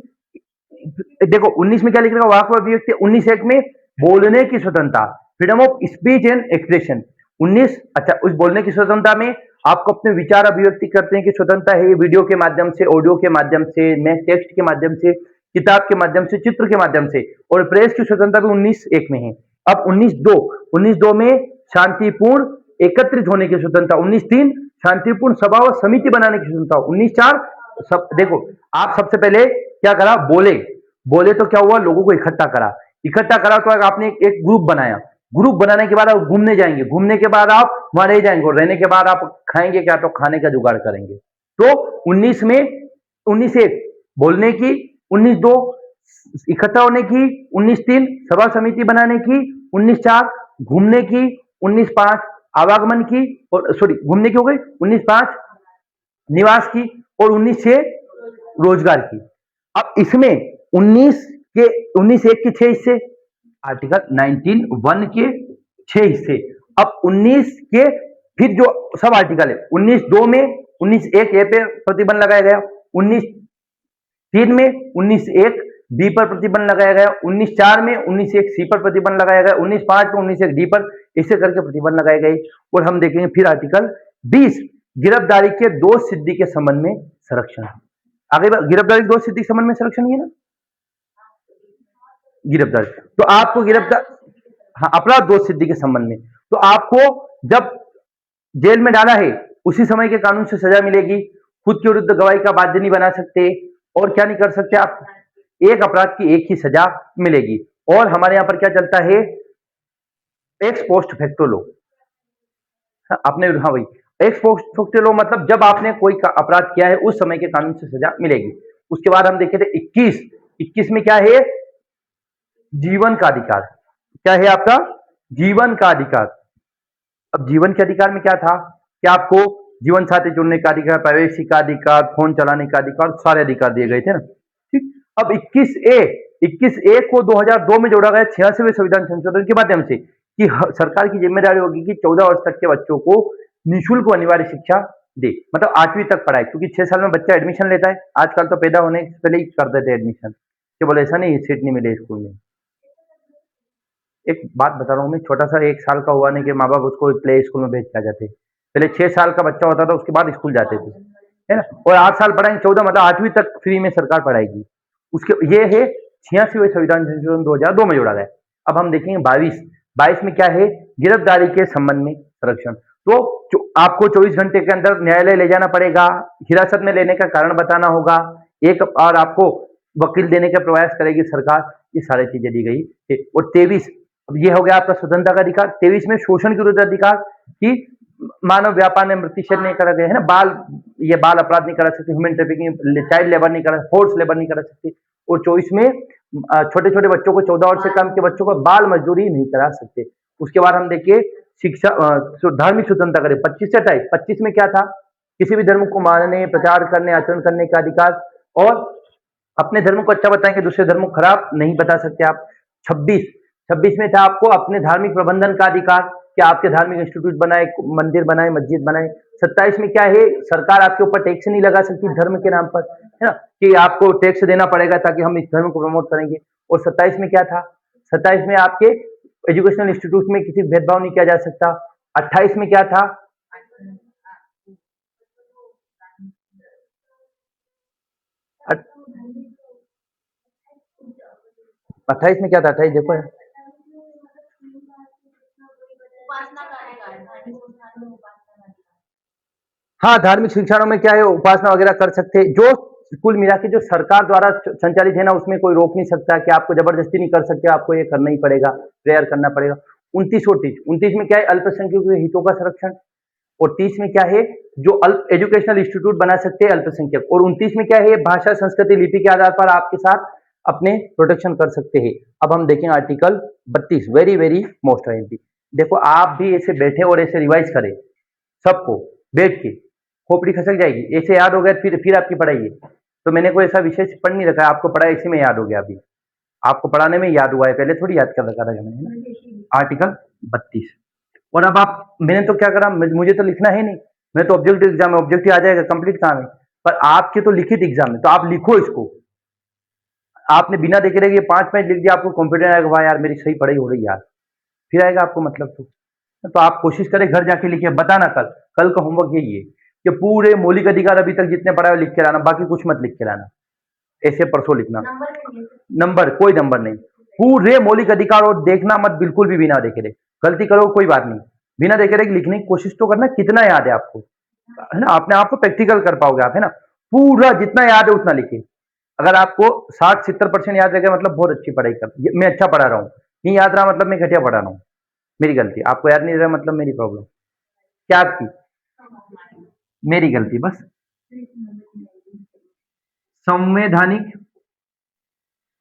[SPEAKER 1] देखो 19 में क्या लिख रहा है? वाक व अभिव्यक्ति। 19(1) में बोलने की स्वतंत्रता, freedom of speech and expression. 19 अच्छा, उस बोलने की स्वतंत्रता में आपको अपने विचार अभिव्यक्ति करते हैं कि स्वतंत्रता है, वीडियो के माध्यम से, ऑडियो के माध्यम से, टेक्स्ट के माध्यम से, किताब के माध्यम से, चित्र के माध्यम से। और प्रेस की स्वतंत्रता भी 19(1) में है। अब 19(2) में शांतिपूर्ण एकत्रित होने की स्वतंत्रता। 19(3) शांतिपूर्ण सभा व समिति बनाने की स्वतंत्रता। 19(4) सब देखो, आप सबसे पहले क्या करा, बोले बोले तो क्या हुआ, लोगों को इकट्ठा करा, इकट्ठा करा तो आपने एक ग्रुप बनाया, ग्रुप बनाने के बाद आप घूमने जाएंगे, घूमने के बाद आप वहां रह जाएंगे, और रहने के बाद आप खाएंगे क्या, तो खाने का जुगाड़ करेंगे। तो 19 में 19(1) बोलने की, 19(2) इकट्ठा होने की, 19(3) सभा समिति बनाने की, 19(4) घूमने की, 19(5) आवागमन की, और सॉरी घूमने की हो गई, 19(5) निवास की, और 19(6) रोजगार की। अब इसमें 19(1) के 6 हिस्से, आर्टिकल 19(1) के 6 हिस्से। अब 19 के फिर जो सब आर्टिकल है, 19(2) में 19(1) ए पे प्रतिबंध लगाया गया, 19(3) में 19(1) बी पर प्रतिबंध लगाया गया, 19(4) में 19(1) सी पर प्रतिबंध लगाया गया, 19(5) में 19(1) डी पर, इसे करके प्रतिबंध लगाए गए। और हम देखेंगे फिर आर्टिकल 20 गिरफ्तारी के दोष सिद्धि के संबंध में संरक्षण। आगे गिरफ्तारी के दोष सिद्धि के संबंध में संरक्षण, ये ना गिरफ्तारी, तो आपको गिरफ्तार, हाँ अपराध दोष सिद्धि के संबंध में, तो आपको जब जेल में डाला है उसी समय के कानून से सजा मिलेगी, खुद के विरुद्ध गवाही का बाध्य नहीं बना सकते, और क्या नहीं कर सकते आप, एक अपराध की एक ही सजा मिलेगी। और हमारे यहां पर क्या चलता है, एक्स पोस्ट फैक्टो लो, आपने, हाँ भाई, एक्स पोस्ट फैक्टो लो मतलब जब आपने कोई अपराध किया है उस समय के कानून से सजा मिलेगी। उसके बाद हम देखे थे 21 में क्या है, जीवन का अधिकार। क्या है आपका, जीवन का अधिकार। अब जीवन के अधिकार में क्या था कि आपको जीवन साथी चुनने का अधिकार, प्राइवेसी का अधिकार, फोन चलाने का अधिकार, सारे अधिकार दिए गए थे ना, ठीक। अब 21(a) को 2002 में जोड़ा गया 86वें संविधान संशोधन के माध्यम से, कि सरकार की जिम्मेदारी होगी कि 14 वर्ष तक के बच्चों को निःशुल्क अनिवार्य शिक्षा दे, मतलब 8वीं तक पढ़ाए, क्योंकि 6 साल में बच्चा एडमिशन लेता है, आजकल तो पैदा होने से पहले ही कर देते एडमिशन, कि बोले ऐसा नहीं सीट नहीं मिले स्कूल में। एक बात बता रहा हूँ मैं, छोटा सा 1 साल का हुआ नहीं कि माँ बाप उसको प्ले स्कूल में भेज के आ जाते, पहले 6 साल का बच्चा होता था उसके बाद स्कूल जाते थे, है ना, और 8 साल पढ़ाएंगे, 14 मतलब 8वीं तक फ्री में सरकार पढ़ाएगी। उसके ये है 86वें संविधान संशोधन 2002 में जोड़ा गया। अब हम देखेंगे 22 में क्या है, गिरफ्तारी के संबंध में संरक्षण। तो आपको 24 घंटे के अंदर न्यायालय ले जाना पड़ेगा, हिरासत में लेने का कारण बताना होगा, एक और आपको वकील देने का प्रयास करेगी सरकार, ये सारी चीजें दी गई है। और 23, अब ये हो गया आपका स्वतंत्रता का अधिकार। 23 में शोषण के विरुद्ध अधिकार, कि मानव व्यापार में प्रतिषेध नहीं करा गया है ना, बाल अपराध नहीं करा सकते, ह्यूमन ट्रैफिकिंग, चाइल्ड लेबर नहीं करा, फोर्स लेबर नहीं करा सकते। और 24 में छोटे छोटे बच्चों को, 14 वर्ष से कम के बच्चों को बाल मजदूरी नहीं करा सकते। उसके बाद हम देखिए शिक्षा, धार्मिक स्वतंत्रता करें 25 से 28। 25 में क्या था, किसी भी धर्म को मानने, प्रचार करने, आचरण करने का अधिकार, और अपने धर्म को अच्छा बताएंगे, दूसरे धर्म को खराब नहीं बता सकते आप। 26 में था आपको अपने धार्मिक प्रबंधन का अधिकार, कि आपके धार्मिक इंस्टीट्यूट बनाए, मंदिर बनाए, मस्जिद बनाए। 27 में क्या है, सरकार आपके ऊपर टैक्स नहीं लगा सकती धर्म के नाम पर, है ना, कि आपको टैक्स देना पड़ेगा ताकि हम इस धर्म को प्रमोट करेंगे। और 27 में क्या था, 27 में आपके एजुकेशनल इंस्टीट्यूट में किसी भेदभाव नहीं किया जा सकता। 28 में क्या था, 28 में क्या था, 28 देखो यार, हाँ धार्मिक शिक्षणों में क्या है, उपासना वगैरह कर सकते हैं, जो कुल मिला के जो सरकार द्वारा संचालित है ना, उसमें कोई रोक नहीं सकता, कि आपको जबरदस्ती नहीं कर सकते, आपको ये करना ही पड़ेगा, प्रेयर करना पड़ेगा। 29 और 30, 29 में क्या है, अल्पसंख्यकों के हितों का संरक्षण, और 30 में क्या है, जो अल्प एजुकेशनल इंस्टीट्यूट बना सकते हैं अल्पसंख्यक, और 29 में क्या है, भाषा संस्कृति लिपि के आधार पर आपके साथ अपने प्रोटेक्शन कर सकते हैं। अब हम देखें article 32, very very most IMP. देखो आप भी ऐसे बैठे और ऐसे रिवाइज करें, सबको बैठ के, खोपड़ी खसक जाएगी, ऐसे याद हो गया फिर आपकी पढ़ाई है। तो मैंने कोई ऐसा विशेष पढ़ नहीं रखा है, आपको पढ़ा इसी में याद हो गया, अभी आपको पढ़ाने में याद हुआ है, पहले थोड़ी याद कर रखा था मैंने। आर्टिकल 32, और अब आप, मैंने तो क्या करा, मुझे तो लिखना है नहीं, मैं तो ऑब्जेक्टिव एग्जाम है, ऑब्जेक्टिव आ जाएगा, कंप्लीट काम है, पर आपके तो लिखित एग्जाम है, तो आप लिखो इसको। आपने बिना देखे रखे 5 मिनट लिख दिया, आपको कॉन्फिडेंस आएगा, वाह यार मेरी सही पढ़ाई हो रही यार, फिर आएगा आपको मतलब। तो आप कोशिश करें घर जाके लिखिए, बताना कल का होमवर्क यही है कि पूरे मौलिक अधिकार अभी तक जितने पढ़ा है लिख के लाना, बाकी कुछ मत लिख के लाना, ऐसे परसों लिखना, नंबर कोई नंबर नहीं, पूरे मौलिक अधिकार, और देखना मत बिल्कुल भी बिना देखे, गलती करो कोई बात नहीं, बिना देखे देख लिखने की कोशिश तो करना, कितना याद है आपको, है ना, अपने आप को प्रैक्टिकल कर पाओगे आप, है ना। पूरा जितना याद है उतना लिखिए। अगर आपको 60-70% याद रहेगा मतलब बहुत अच्छी पढ़ाई कर, मैं अच्छा पढ़ा रहा हूँ। नहीं याद रहा मतलब मैं घटिया पढ़ा रहा हूँ, मेरी गलती। आपको याद नहीं रहा मतलब मेरी प्रॉब्लम। क्या आपकी? मेरी गलती बस। संवैधानिक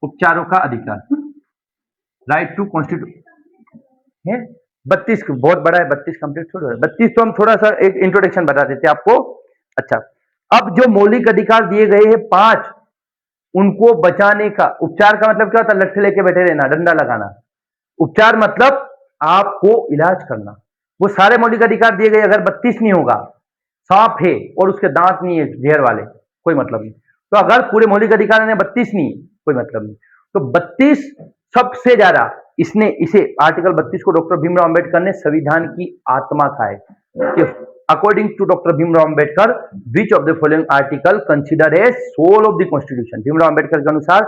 [SPEAKER 1] उपचारों का अधिकार, राइट टू कॉन्स्टिट्यूट है। 32 बहुत बड़ा है, 32 कंप्लीट थोड़ा है। 32 तो हम थोड़ा सा एक इंट्रोडक्शन बता देते हैं आपको। अच्छा, अब जो मौलिक अधिकार दिए गए हैं 5, उनको बचाने का, उपचार का मतलब क्या होता है? लट्ठे लेके बैठे रहना, डंडा लगाना। उपचार मतलब आपको इलाज करना। वो सारे मौलिक अधिकार दिए गए, अगर 32 नहीं होगा, सांप है और उसके दांत नहीं है जहर वाले, कोई मतलब नहीं। तो अगर पूरे मौलिक अधिकार ने 32 नहीं, कोई मतलब नहीं। तो 32 सबसे ज्यादा, इसने इसे आर्टिकल 32 को डॉक्टर भीमराव अंबेडकर ने संविधान की आत्मा कहा है। According to doctor Bhimrao Ambedkar, which of the following article consider a soul of the constitution. Bhimrao Ambedkar के अनुसार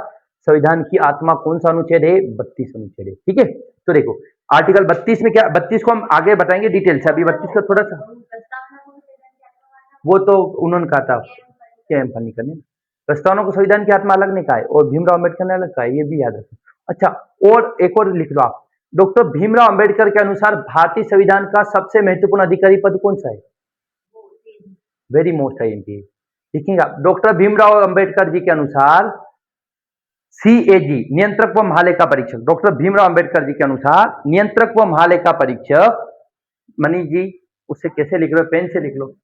[SPEAKER 1] संविधान की आत्मा कौन सा अनुच्छेद है? 32 अनुच्छेद है। ठीक है, तो देखो आर्टिकल 32 में क्या, 32 को हम आगे बताएंगे डिटेल से, अभी 32 का थोड़ा सा, वो तो उन्होंने कहा था क्या एम नहीं करने। प्रस्तावना को संविधान की आत्मा अलग ने कहा है और भीमराव अंबेडकर ने अलग कहा है, ये भी याद रखो। अच्छा, और एक और लिख लो आप, डॉक्टर भीमराव अंबेडकर के अनुसार भारतीय संविधान का सबसे महत्वपूर्ण अधिकारी पद कौन सा है? वेरी मोस्ट आईएमपी लिखिएगा। डॉक्टर भीमराव अंबेडकर जी के अनुसार सीएजी, नियंत्रक व महालेखा परीक्षक। डॉक्टर भीमराव अंबेडकर जी के अनुसार नियंत्रक व महालेखा परीक्षक, मनीष जी उससे कैसे लिख लो, पेन से लिख लो।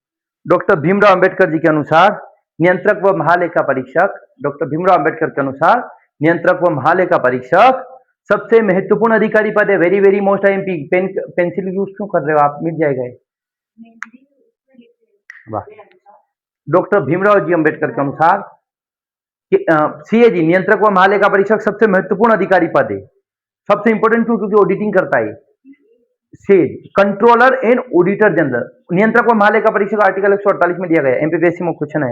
[SPEAKER 1] डॉक्टर भीमराव अंबेडकर जी के अनुसार नियंत्रक व महालेखा परीक्षक, डॉक्टर भीमराव अंबेडकर के अनुसार नियंत्रक व महालेखा परीक्षक सबसे महत्वपूर्ण अधिकारी पद है। Very very most IMP. Pen pencil use क्यों कर रहे हो आप, मिट जाएगा। वाह। डॉक्टर भीमराव जी अंबेडकर के अनुसार सीएजी, नियंत्रक व महालेखा परीक्षक सबसे महत्वपूर्ण अधिकारी पद है। सबसे इंपॉर्टेंट क्यों? क्योंकि ऑडिटिंग करता है। Says controller and auditor general, नियंत्रक व महालेखा परीक्षक आर्टिकल 148 में दिया गया। एमपीपीएससी में क्वेश्चन है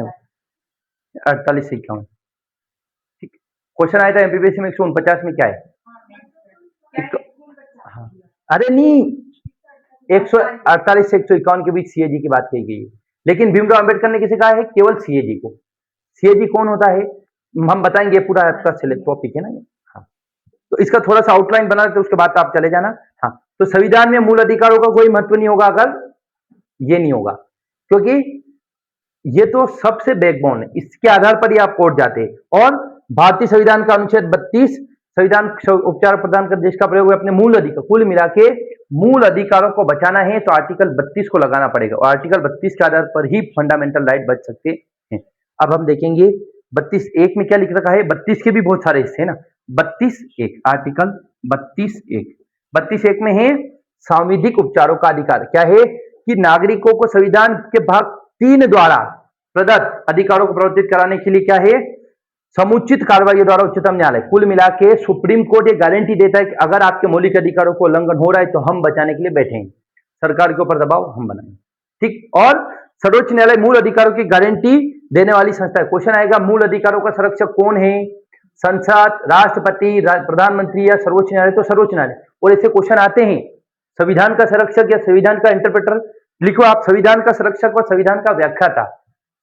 [SPEAKER 1] 48 से 51, ठीक। क्वेश्चन आया था एमपीपीएससी में 149 में क्या है? हाँ, अरे नहीं, 148 से 151 के बीच सीएजी की बात कही गई है। लेकिन भीमराव अंबेडकर ने किसे कहा है? केवल सीएजी को। सीएजी कौन होता है हम बताएंगे, पूरा आपका टॉपिक है ना ये। हाँ, तो इसका थोड़ा सा आउटलाइन बना देते, उसके बाद आप चले जाना। हाँ, तो संविधान में मूल अधिकारों का कोई महत्व नहीं होगा अगर ये नहीं होगा, क्योंकि ये तो सबसे बैकबोन है, इसके आधार पर ही आप कोर्ट जाते हैं। और भारतीय संविधान का अनुच्छेद 32, संविधान उपचार प्रदान कर देश का प्रयोग अपने मूल अधिकार, कुल मिला के मूल अधिकारों को बचाना है तो आर्टिकल 32 को लगाना पड़ेगा, और आर्टिकल 32 के आधार पर ही फंडामेंटल राइट बच सकते हैं। अब हम देखेंगे 32(1) में क्या लिख रखा है। 32 के भी बहुत सारे हिस्से है ना। 32(1) आर्टिकल 32(1), 32(1) में है सांविधिक उपचारों का अधिकार। क्या है कि नागरिकों को संविधान के भाग 3 द्वारा प्रदत्त अधिकारों को प्रवर्तित कराने के लिए क्या है, समुचित कार्रवाई द्वारा उच्चतम न्यायालय। कुल मिला के सुप्रीम कोर्ट ये गारंटी देता है कि अगर आपके मौलिक अधिकारों को उल्लंघन हो रहा है तो हम बचाने के लिए बैठेंगे, सरकार के ऊपर दबाव हम बनाएंगे, ठीक। और सर्वोच्च न्यायालय मूल अधिकारों की गारंटी देने वाली संस्था है। क्वेश्चन आएगा मूल अधिकारों का संरक्षक कौन है? संसद, राष्ट्रपति, प्रधानमंत्री या सर्वोच्च न्यायालय? तो सर्वोच्च न्यायालय। और ऐसे क्वेश्चन आते हैं, संविधान का संरक्षक या संविधान का इंटरप्रेटर, लिखो आप संविधान का संरक्षक व संविधान का व्याख्याता,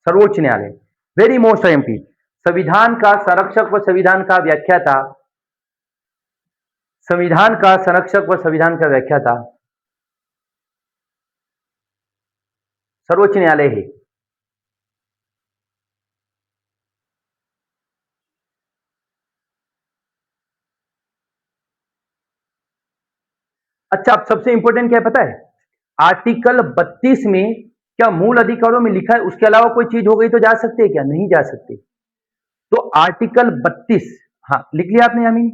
[SPEAKER 1] सर्वोच्च न्यायालय। वेरी मोस्ट एमपी, संविधान का संरक्षक व संविधान का व्याख्याता, संविधान का संरक्षक व संविधान का व्याख्याता सर्वोच्च न्यायालय है। अच्छा, अब सबसे इंपॉर्टेंट क्या है पता है? आर्टिकल 32 में क्या मूल अधिकारों में लिखा है उसके अलावा कोई चीज हो गई तो जा सकते हैं क्या? नहीं जा सकते। तो आर्टिकल 32, हाँ लिख लिया आपने यामीन?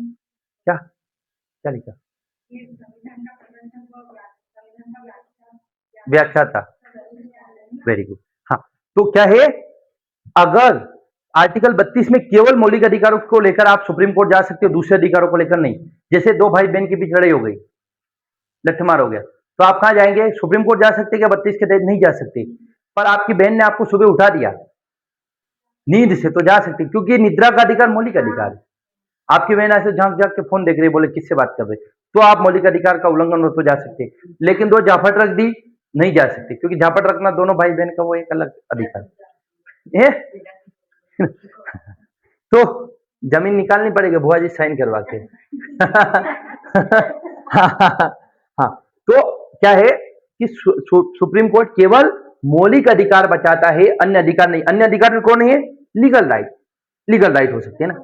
[SPEAKER 1] क्या क्या लिखा? व्याख्याता, वेरी गुड। हाँ, तो क्या है, अगर आर्टिकल 32 में केवल मौलिक अधिकारों को लेकर आप सुप्रीम कोर्ट जा सकते हो, दूसरे अधिकारों को लेकर नहीं। जैसे दो भाई बहन के बीच लड़ाई हो गई, लठमार हो गया, तो आप कहां जाएंगे? सुप्रीम कोर्ट जा सकते क्या 32 के तहत? नहीं जा सकते। पर आपकी बहन ने आपको सुबह उठा दिया नींद से तो जा सकते, क्योंकि निद्रा का अधिकार मौलिक अधिकार है। आपकी बहन ऐसे झांक झांक के फोन देख रही है, बोले किससे बात कर रहे, तो आप मौलिक अधिकार का उल्लंघन हो तो जा सकते हैं, लेकिन दो जाफट रख दी नहीं जा सकते, क्योंकि जाफट रखना दोनों भाई बहन का वो एक अलग अधिकार है। तो जमीन निकालनी पड़ेगी बुआ जी साइन करवा के। हाँ, तो क्या है कि सुप्रीम कोर्ट केवल मौलिक अधिकार बचाता है, अन्य अधिकार नहीं। अन्य अधिकार में कौन है? लीगल राइट, लीगल राइट हो सकते हैं ना,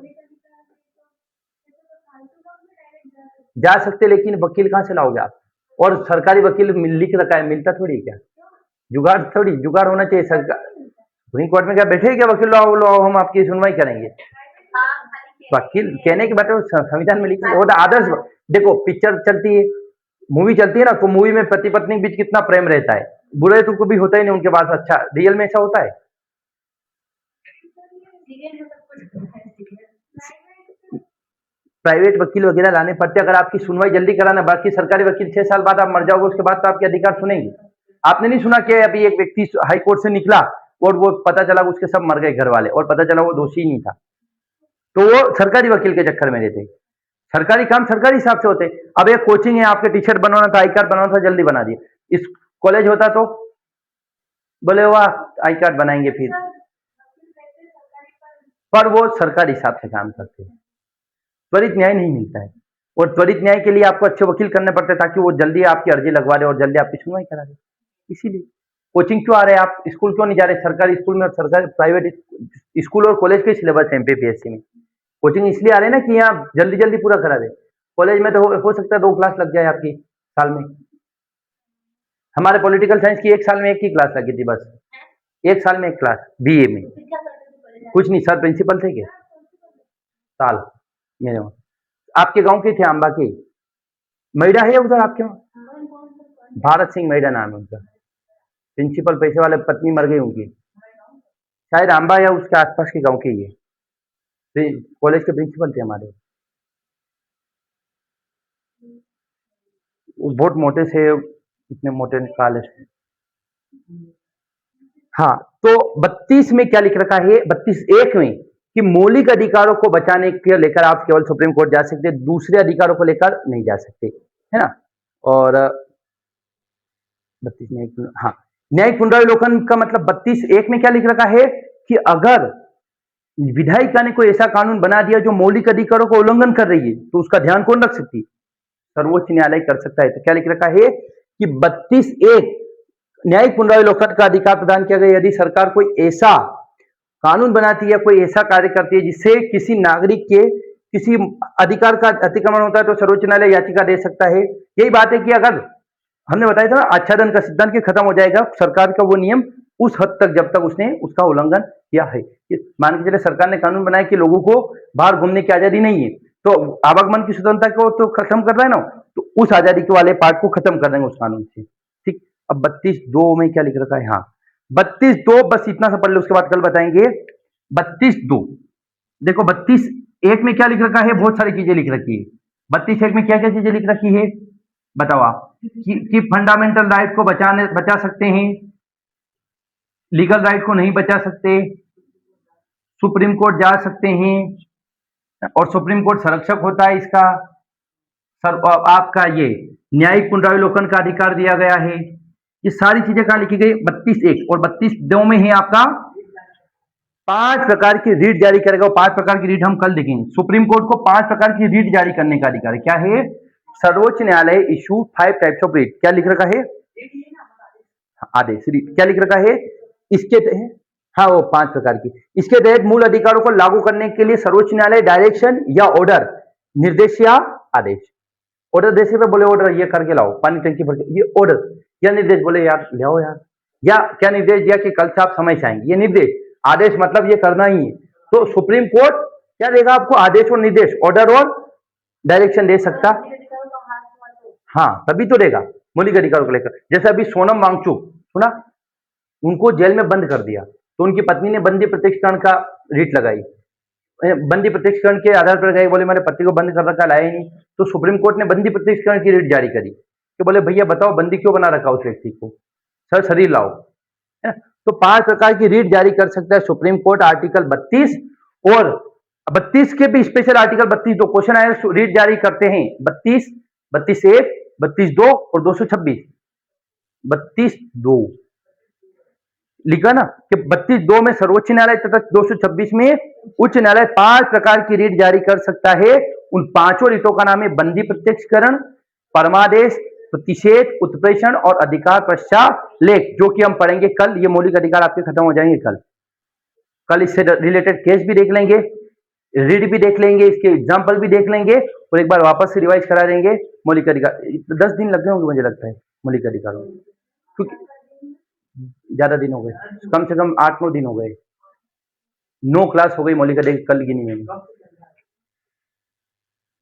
[SPEAKER 1] जा सकते, लेकिन वकील कहां से लाओगे आप? और सरकारी वकील लिख रखा है, मिलता थोड़ी क्या? जुगाड़ थोड़ी, जुगाड़ होना चाहिए। सरकार सुप्रीम कोर्ट में क्या बैठे क्या वकील, लाओ लाओ हम आपकी सुनवाई करेंगे? वकील कहने की बात है, संविधान में लिखी, वो तो आदर्श। देखो पिक्चर चलती है, मूवी चलती है ना, तो मूवी में पति पत्नी के बीच कितना प्रेम रहता है, बुरे तो कभी होता ही नहीं उनके पास। अच्छा, रियल में ऐसा होता है? प्राइवेट वकील वगैरह लाने पड़ते, अगर आपकी सुनवाई जल्दी कराना। बाकी सरकारी वकील 6 साल बाद आप मर जाओगे, उसके बाद तो आपके अधिकार सुनेंगे। आपने नहीं सुना कि अभी एक व्यक्ति हाई कोर्ट से निकला और वो पता चला उसके सब मर गए घर वाले, और पता चला वो दोषी ही नहीं था, तो वो सरकारी वकील के चक्कर में रहते। सरकारी काम सरकारी हिसाब से होते। अब एक कोचिंग है, आपके टी शर्ट बनवाना था, आई कार्ड बनवाना था, जल्दी बना दिए। इस कॉलेज होता तो बोले वाह आई कार्ड बनाएंगे फिर, पर वो सरकारी हिसाब से काम करते हैं, त्वरित न्याय नहीं मिलता है। और त्वरित न्याय के लिए आपको अच्छे वकील करने पड़ते हैं, ताकि वो जल्दी आपकी अर्जी लगवा दे और जल्दी आपकी सुनवाई करा दे। इसीलिए कोचिंग क्यों आ रहे हैं आप? स्कूल क्यों नहीं जा रहे? सरकारी स्कूल में और सरकारी प्राइवेट स्कूल और कॉलेज के सिलेबस है एमपीपीएससी में। कोचिंग इसलिए आ रहे हैं ना कि यहाँ जल्दी जल्दी पूरा करा दे। कॉलेज में तो हो सकता है 2 क्लास लग जाए आपकी साल में। हमारे पॉलिटिकल साइंस की 1 साल में 1 ही क्लास लगी थी बस, 1 साल में 1 क्लास बीए में। कुछ नहीं, सर प्रिंसिपल थे क्या साल मेरे वहाँ। आपके गांव के थे आंबा के? मैडा है उधर आपके वहाँ? भारत सिंह मैडा नाम है उनका, प्रिंसिपल, पैसे वाले, पत्नी मर गई उनकी, शायद आंबा या उसके आसपास के गांव के ही है। कॉलेज के प्रिंसिपल थे हमारे, वो बहुत मोटे से, इतने मोटे काले से। हाँ, तो 32 में क्या लिख रखा है? 32(1) में कि मौलिक अधिकारों को बचाने के लेकर आप केवल सुप्रीम कोर्ट जा सकते, दूसरे अधिकारों को लेकर नहीं जा सकते, है ना। और 32 में हाँ, न्यायिक पुनरावलोकन का मतलब 32(1) में क्या लिख रखा है कि अगर विधायिका ने कोई ऐसा कानून बना दिया जो मौलिक अधिकारों को उल्लंघन कर रही है, तो उसका ध्यान कौन रख सकती? सर्वोच्च न्यायालय कर सकता है। तो क्या लिख रखा है कि 32(1) न्यायिक पुनरावलोकन का अधिकार प्रदान किया गया यदि सरकार कोई ऐसा कानून बनाती है या कोई ऐसा कार्य करती है जिससे किसी नागरिक के किसी अधिकार का अतिक्रमण होता है, तो सर्वोच्च न्यायालय याचिका दे सकता है। यही बात है कि अगर हमने बताया था ना, आच्छादन का सिद्धांत के खत्म हो जाएगा सरकार का वो नियम उस हद तक जब तक उसने उसका उल्लंघन किया है। मान के चले सरकार ने कानून बनाया कि लोगों को बाहर घूमने की आजादी नहीं है, तो आवागमन की स्वतंत्रता को तो खत्म कर रहा है ना, तो उस आजादी के वाले पार्ट को खत्म कर देंगे उस कानून से। ठीक, अब 32(2) में क्या लिख रखा है? हाँ, 32(2) बस इतना सा पढ़ लो, उसके बाद कल बताएंगे। 32(2) देखो, 32(1) में क्या लिख रखा है? बहुत सारी चीजें लिख रखी है। 32(1) में क्या क्या चीजें लिख रखी है बताओ आप? कि फंडामेंटल राइट को बचा सकते हैं, लीगल राइट को नहीं बचा सकते, सुप्रीम कोर्ट जा सकते हैं, और सुप्रीम कोर्ट संरक्षक होता है इसका। आपका ये न्यायिक पुनरावलोकन का अधिकार दिया गया है। ये सारी चीजें कहां लिखी गई? 32(1) और 32(2) में है आपका 5 प्रकार की रीट जारी करेगा। 5 प्रकार की रीट हम कल देखेंगे। सुप्रीम कोर्ट को 5 प्रकार की रीट जारी करने का अधिकार है। क्या है? सर्वोच्च न्यायालय इशू 5 टाइप्स ऑफ रीट। क्या लिख रखा है? आदेश, रीट। क्या लिख रखा है इसके तहत? हाँ, वो 5 प्रकार की। इसके तहत मूल अधिकारों को लागू करने के लिए सर्वोच्च न्यायालय डायरेक्शन या ऑर्डर, निर्देश या आदेश। ऑर्डर जैसे पे बोले ऑर्डर ये करके लाओ, पानी टंकी भर के, ये ऑर्डर। या निर्देश बोले यार ले आओ यार, या क्या निर्देश दिया कि कल से आप समय से आएंगे, ये निर्देश। आदेश मतलब ये करना ही है। तो सुप्रीम कोर्ट क्या देगा आपको? आदेश और निर्देश, ऑर्डर और डायरेक्शन दे सकता। हाँ, तभी तो देगा मौलिक अधिकारों को लेकर। जैसे अभी सोनम वांगचुक सुना, उनको जेल में बंद कर दिया, तो उनकी पत्नी ने बंदी प्रत्यक्षीकरण का रीट लगाई। बंदी प्रत्यक्षीकरण के आधार पर गए, बोले मेरे पति को बंद कर रखा, लाया ही नहीं। तो सुप्रीम कोर्ट ने बंदी प्रत्यक्षीकरण की रीट जारी करी कि बोले भैया बताओ बंदी क्यों बना रखा उस व्यक्ति को, सर शरीर लाओ, है। तो 5 प्रकार की रीट जारी कर सकता है सुप्रीम कोर्ट। आर्टिकल 32 और 32 के भी स्पेशल आर्टिकल 32 तो क्वेश्चन आया, रीट जारी करते हैं 32 32(1), 32(2) और 226। 32(2) लिखा ना कि 32(2) में सर्वोच्च न्यायालय तथा 226 में उच्च न्यायालय 5 प्रकार की रीट जारी कर सकता है। उन पांचों रीटों का नाम है बंदी प्रत्यक्षकरण, परमादेश, प्रतिषेध, उत्प्रेषण और अधिकार प्रत्यालेख, जो कि हम पढ़ेंगे कल। ये मौलिक अधिकार आपके खत्म हो जाएंगे कल। कल इससे रिलेटेड केस भी देख लेंगे, रीड भी देख लेंगे, इसके एग्जाम्पल भी देख लेंगे और एक बार वापस से रिवाइज करा देंगे मौलिक अधिकार। 10 दिन लग गए होंगे मुझे लगता है मौलिक अधिकारों में, क्योंकि ज्यादा दिन हो गए, कम से कम 8-9 दिन हो गए। 9 क्लास हो गई मौलिक अधिकार, कल गिनी मैंने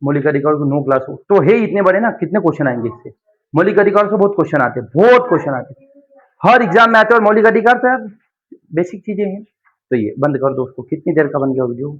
[SPEAKER 1] मौलिक अधिकार को 9 क्लास हो तो है इतने बड़े ना, कितने क्वेश्चन आएंगे इससे। मौलिक अधिकार से बहुत क्वेश्चन आते हैं, बहुत क्वेश्चन आते हैं, हर एग्जाम में आते हैं। और मौलिक अधिकार तो यार बेसिक चीजें हैं। तो ये बंद कर दो उसको, कितनी देर का बन गया वीडियो।